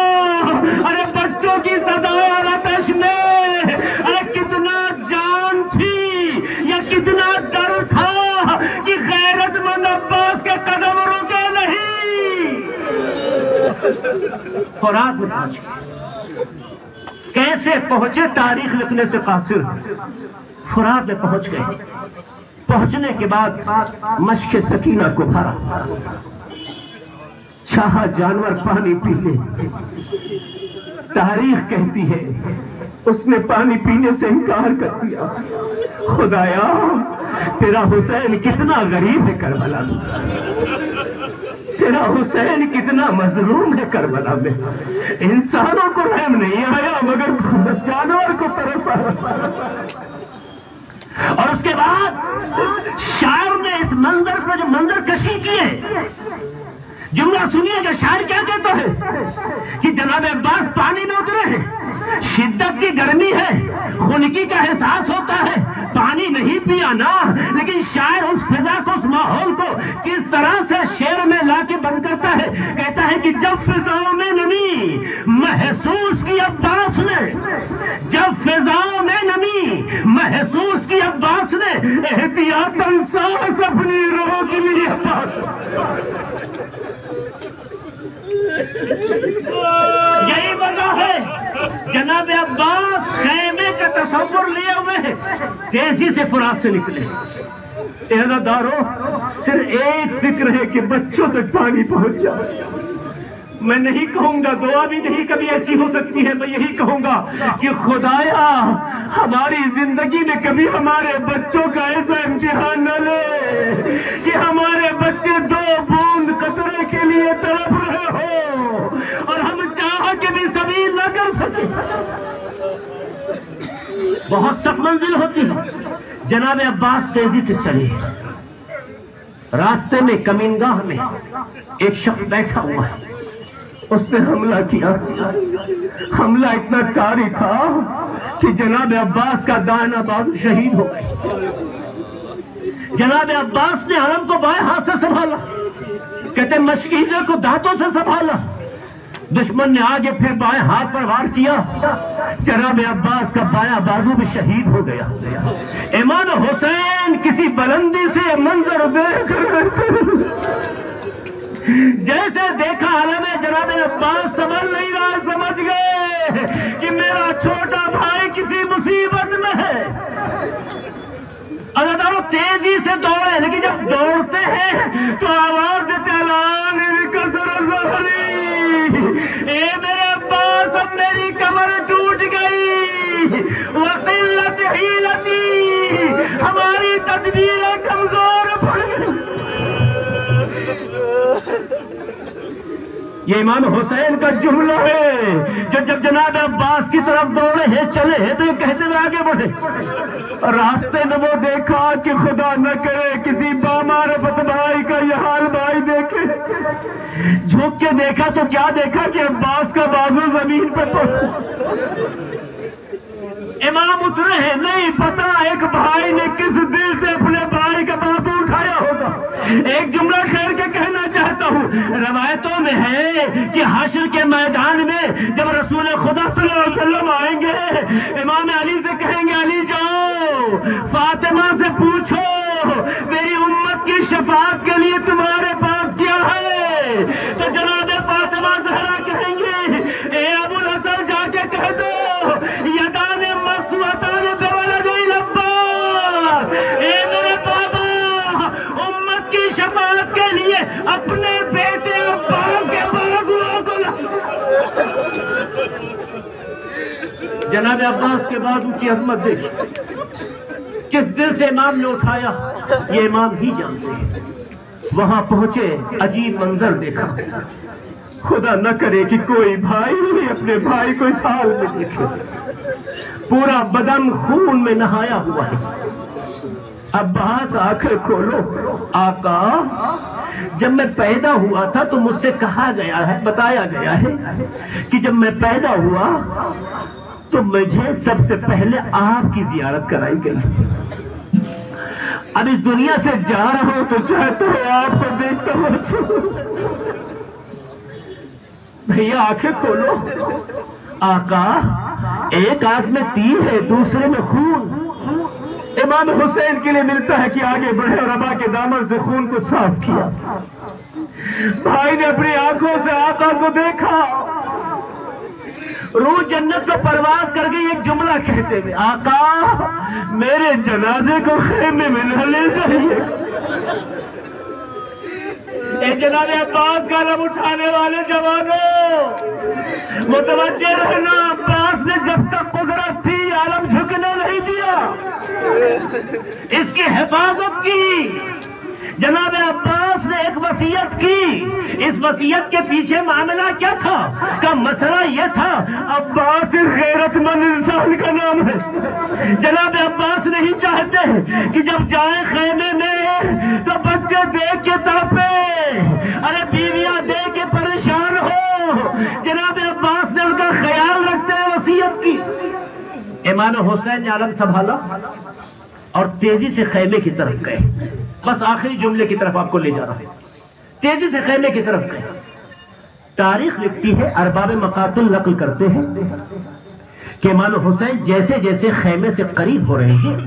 ارے بچوں کی صدا اور آتش میں ارے کتنا جان تھی یا کتنا ڈر تھا کہ غیرت مند عباس کے قدم رکے نہیں. فرات میں پہنچ کیسے پہنچے؟ تاریخ لکھنے سے قاصر. فرات میں پہنچ گئے. پہنچنے کے بعد مشک سکینہ کو بھرا، چاہا جانور پانی پی لے. تاریخ کہتی ہے اس نے پانی پینے سے انکار کر دیا. خدایا تیرا حسین کتنا غریب ہے کربلا میں، تیرا حسین کتنا مظلوم ہے کربلا میں. انسانوں کو رحم نہیں آیا مگر جانور کو ترس آیا. اور اس کے بعد شاعر نے اس منظر پر جو منظر کشی کی ہے، جملہ سنیے گا. شاعر کیا کہتا ہے کہ جناب عباس پانی میں اترے ہیں، شدت کی گرمی ہے، خنکی کا احساس ہوتا ہے، پانی نہیں پیا نا. لیکن شاعر اس فضا کو، اس ماحول کو کس طرح سے شعر میں لا کے بند کرتا ہے. کہتا ہے کہ جب فضاؤں میں نمی محسوس کی عباس نے، جب فضاؤں میں نمی محسوس کی عباس نے، احتیاطاً سانس اپنی روک لی عباس. یہی وجہ ہے جناب عباس خیمے کا تصور لیے ہوئے ہیں، تیزی سے فرات سے نکلے. عزاداروں، صرف ایک فکر ہے کہ بچوں تک پانی پہنچ جائے. میں نہیں کہوں گا، دعا بھی نہیں کبھی ایسی ہو سکتی ہے، میں یہی کہوں گا کہ خدایا ہماری زندگی میں کبھی ہمارے بچوں کا ایسا امتحان نہ لے کہ ہمارے بچے 2 بوند قطرے کے لیے تڑپ رہے ہو اور ہم چاہ کے بھی سبیل نہ کر سکیں۔ بہت سخت منزل ہوتی ہے۔ جناب عباس تیزی سے چلے، راستے میں کمینگاہ میں ایک شخص بیٹھا ہوا ہے، اس نے حملہ کیا۔ حملہ اتنا کاری تھا کہ جناب عباس کا دائیں بازو شہید ہو گئی۔ جناب عباس نے علم کو بائیں ہاتھ سے سنبھالا، کہتے ہیں مشکیزے کو دانتوں سے سنبھالا۔ دشمن نے آگے پھر بائیں ہاتھ پر وار کیا، جناب عباس کا بایاں بازو بھی شہید ہو گیا۔ امام حسین کسی بلندی سے منظر دیکھ رہے تھے، جیسے دیکھا علم جناب عباس سنبھل نہیں رہا، سمجھ گئے کہ میرا چھوٹا بھائی کسی مصیبت میں ہے۔ اللہ تیزی سے دوڑے، لیکن جب دوڑتے ہیں تو آواز دیتے لان انکسر ظہری، اے میرے عباس اب میری کمر ٹوٹ گئی، وقلت حیلتی، ہماری تدبیریں کمزور پڑ گئی۔ یہ امام حسین کا جملہ ہے جو جب جناب عباس کی طرف دوڑے ہیں، چلے ہیں، تو یہ کہتے ہوئے آگے بڑھے۔ راستے میں وہ دیکھا کہ خدا نہ کرے کسی بامعرفت بھائی کا یہ حال بھائی دیکھے۔ جھوک کے دیکھا تو کیا دیکھا کہ عباس کا بازو زمین پہ پڑا۔ امام اترے ہیں، نہیں پتا ایک بھائی نے کس دل سے اپنے بھائی کا بازو اٹھایا ہوگا۔ ایک جملہ خیر کے کہنا چاہتا ہوں، روایتوں میں ہے کہ حشر کے میدان میں جب رسول خدا صلی اللہ علیہ وسلم آئیں گے، امام علی سے کہیں گے علی جاؤ فاطمہ سے پوچھو میری امت کی شفاعت کے لیے تمہارے پاس کیا ہے، تو جناب فاطمہ زہرا کہیں گے اے ابو الحسن جا کے کہہ دو یدان مقطوعتان بولدی العباس، اے میرے بابا امت کی شفاعت کے لیے اپنے بیٹے عباس کے بازوؤں کو جناب عباس کے بازو کی عظمت دیکھ، کس دل سے امام نے اٹھایا یہ امام ہی جانتے ہیں۔ وہاں پہنچے، عجیب منظر دیکھا، خدا نہ کرے کہ کوئی بھائی اپنے بھائی کو اس حال میں دیکھے، پورا بدن خون میں نہایا ہوا ہے۔ عباس آنکھیں کھولو، آقا جب میں پیدا ہوا تھا تو مجھ سے کہا گیا ہے، بتایا گیا ہے کہ جب میں پیدا ہوا تو مجھے سب سے پہلے آپ کی زیارت کرائی گئی۔ اب اس دنیا سے جا رہا ہوں تو چاہتا ہوں آپ کو دیکھتا ہوں۔ بھیا آنکھیں کھولو، آقا ایک آنکھ میں تیر ہے دوسرے میں خون۔ امام حسین کے لیے ملتا ہے کہ آگے بڑھے اور ابا کے دامن سے خون کو صاف کیا۔ بھائی نے اپنی آنکھوں سے آقا کو دیکھا، روح جنت کو پرواز کر گئی، ایک جملہ کہتے ہوئے آقا میرے جنازے کو خیمے میں نہ لے جائیے۔ اے جناب عباس کا علم اٹھانے والے جوانوں متوجہ رہنا، عباس نے جب تک قدرت تھی علم جھکنے نہیں دیا، اس کی حفاظت کی۔ جناب عباس نے ایک وصیت کی، اس وصیت کے پیچھے معاملہ کیا تھا؟ کہ مسئلہ یہ تھا عباس غیرت مند انسان کا نام ہے۔ جناب عباس نہیں چاہتے کہ جب جائیں خیمے میں تو بچے دیکھ کے تڑپے، ارے بیویاں دیکھ کے پریشان ہو۔ جناب عباس نے ان کا خیال رکھتے ہوئے وصیت کی۔ امام حسین نے علم سنبھالا اور تیزی سے خیمے کی طرف گئے۔ بس آخری جملے کی طرف آپ کو لے جا رہا ہے، تیزی سے خیمے کی طرف گئے۔ تاریخ لکھتی ہے، ارباب مقاتل نقل کرتے ہیں کہ امام حسین جیسے جیسے خیمے سے قریب ہو رہے ہیں،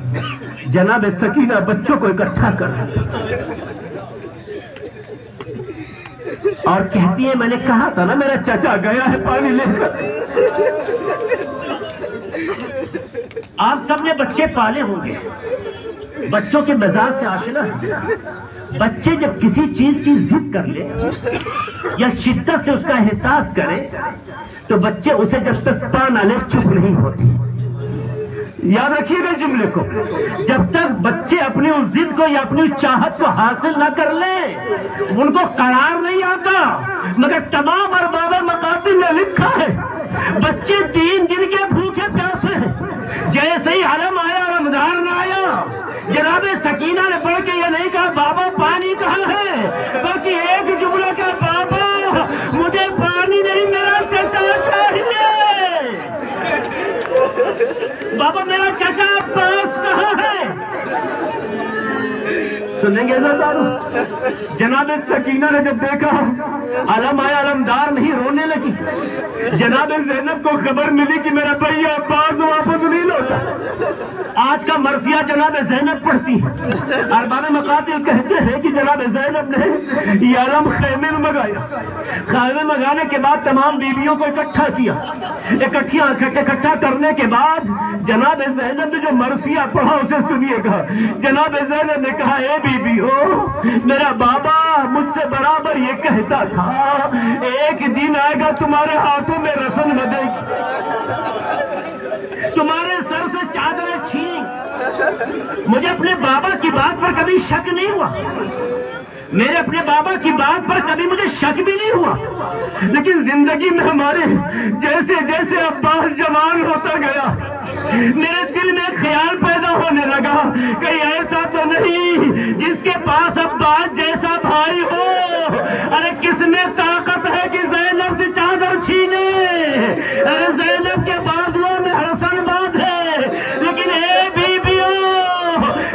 جناب سکینہ بچوں کو اکٹھا کر اور کہتی ہے میں نے کہا تھا نا میرا چچا گیا ہے پانی لے کر۔ آپ سب نے بچے پالے ہوں گے، بچوں کے مزاج سے آشنا ہے۔ بچے جب کسی چیز کی ضد کر لے یا شدت سے اس کا احساس کرے تو بچے اسے جب تک پا نہ لے چپ نہیں ہوتے۔ یاد رکھیے گا جملے کو، جب تک بچے اپنی اس ضد کو یا اپنی چاہت کو حاصل نہ کر لیں ان کو قرار نہیں آتا۔ مگر تمام ارباب مقاصد نے لکھا ہے بچے 3 دن کے بھوکے پیاسے ہیں۔ جیسے ہی علم آیا رمضان نہ آیا، جناب سکینہ نے پڑھ کے یہ نہیں کہا بابا پانی کہاں ہے، بلکہ ایک جملہ کا بابا مجھے پانی نہیں میرا چچا چاہیے، بابا میرا چچا عباس کہاں ہے۔ سنیں گے عزیزانو، جناب سکینہ نے جب دیکھا علم آیا علمدار نہیں، رونے لگی۔ جناب زینب کو خبر ملی کہ میرا بھائی عباس واپس نہیں لوٹا۔ آج کا مرثیہ جناب زینب پڑھتی ہے۔ ارباب مقاتل کہتے ہیں کہ جناب زینب نے یہ علم خیمے میں منگایا۔ خیمے منگانے کے بعد تمام بیویوں کو اکٹھا کیا۔ اکٹھا کرنے کے بعد جناب زینب نے جو مرثیہ پڑھا اسے سنیے گا۔ جناب زینب نے کہا اے بیویو، میرا بابا مجھ سے برابر یہ کہتا تھا ایک دن آئے گا تمہارے ہاتھوں میں رسن مدے گی، تمہارے سر سے چادریں چھینیں۔ مجھے اپنے بابا کی بات پر کبھی شک نہیں ہوا، میرے اپنے بابا کی بات پر کبھی مجھے شک بھی نہیں ہوا، لیکن زندگی میں ہمارے جیسے جیسے عباس جوان ہوتا گیا میرے دل میں خیال پیدا ہونے لگا کہیں ایسا تو نہیں جس کے پاس عباس جیسا بھائی ہو۔ ارے کس میں طاقت ہے کہ زینب سے چادر چھینے، ارے زینب کے بازوؤں میں حسن باندھے، لیکن اے بیبیو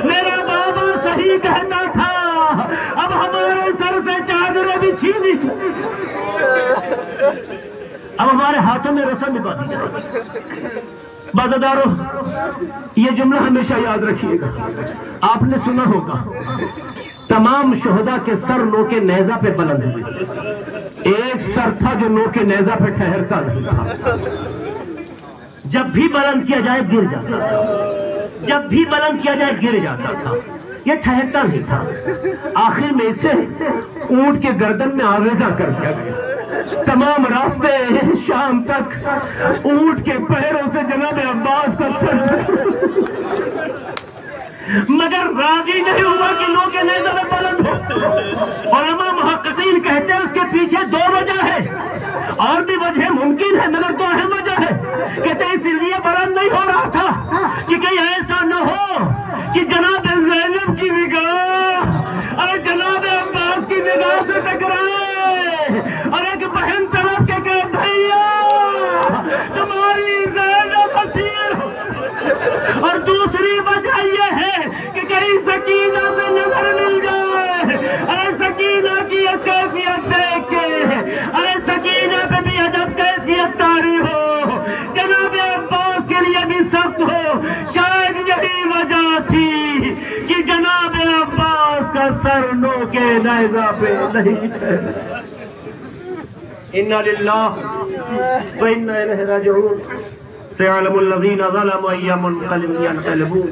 میرا بابا صحیح کہتا تھا، اب ہمارے سر سے چادریں بھی چھینی اب ہمارے ہاتھوں میں رسم بھی باندھی جائے۔ بازدارو یہ جملہ ہمیشہ یاد رکھیے گا، آپ نے سنا ہوگا تمام شہداء کے سر نوکے نیزہ پہ بلند ہوئے، ایک سر تھا جو نوکے نیزہ پہ ٹھہرتا نہیں تھا، جب بھی بلند کیا جائے گر جاتا تھا، جب بھی بلند کیا جائے گر جاتا تھا، یہ ٹھہرتا نہیں تھا۔ آخر میں اسے اونٹ کے گردن میں آویزہ کر دیا گیا، تمام راستے شام تک اونٹ کے پیروں سے جناب عباس کا سر مگر راضی نہیں ہوا کہ نوکے نیزہ میں بلند ہو۔ علماء محققین کہتے ہیں اس کے پیچھے 2 وجہ ہے، اور بھی وجہ ممکن ہے مگر 2 اہم وجہ ہے۔ کہتے ہیں اس لیے بلند نہیں ہو رہا تھا کہ کہیں ایسا نہ ہو کہ جناب زینب کی نگاہ اور جناب عباس کی نگاہ سے ٹکرائے اور ایک بہن طرف کے کہے بھائیا تمہاری زینب حسین ہو، اور دوسری وجہ یہ ہے کہ کہیں سکینہ سے نظر مل جائے۔ ارے سکینہ کی کیفیت دیکھ کے ارے سکینہ پہ بھی عجب کیفیت طاری ہو، جناب عباس کے لیے بھی سخت ہو۔ شاید یہی وجہ تھی کہ جناب عباس کا سر نوکے نیزہ پہ نہیں ٹھہرا۔ اِنَّا لِلَّهِ وَإِنَّا إِلَيْهِ رَاجِعُونَ۔ سَيَعْلَمُ الَّذِينَ ظَلَمُوا أَيَّ مُنقَلِبٍ يَنقَلِبُونَ۔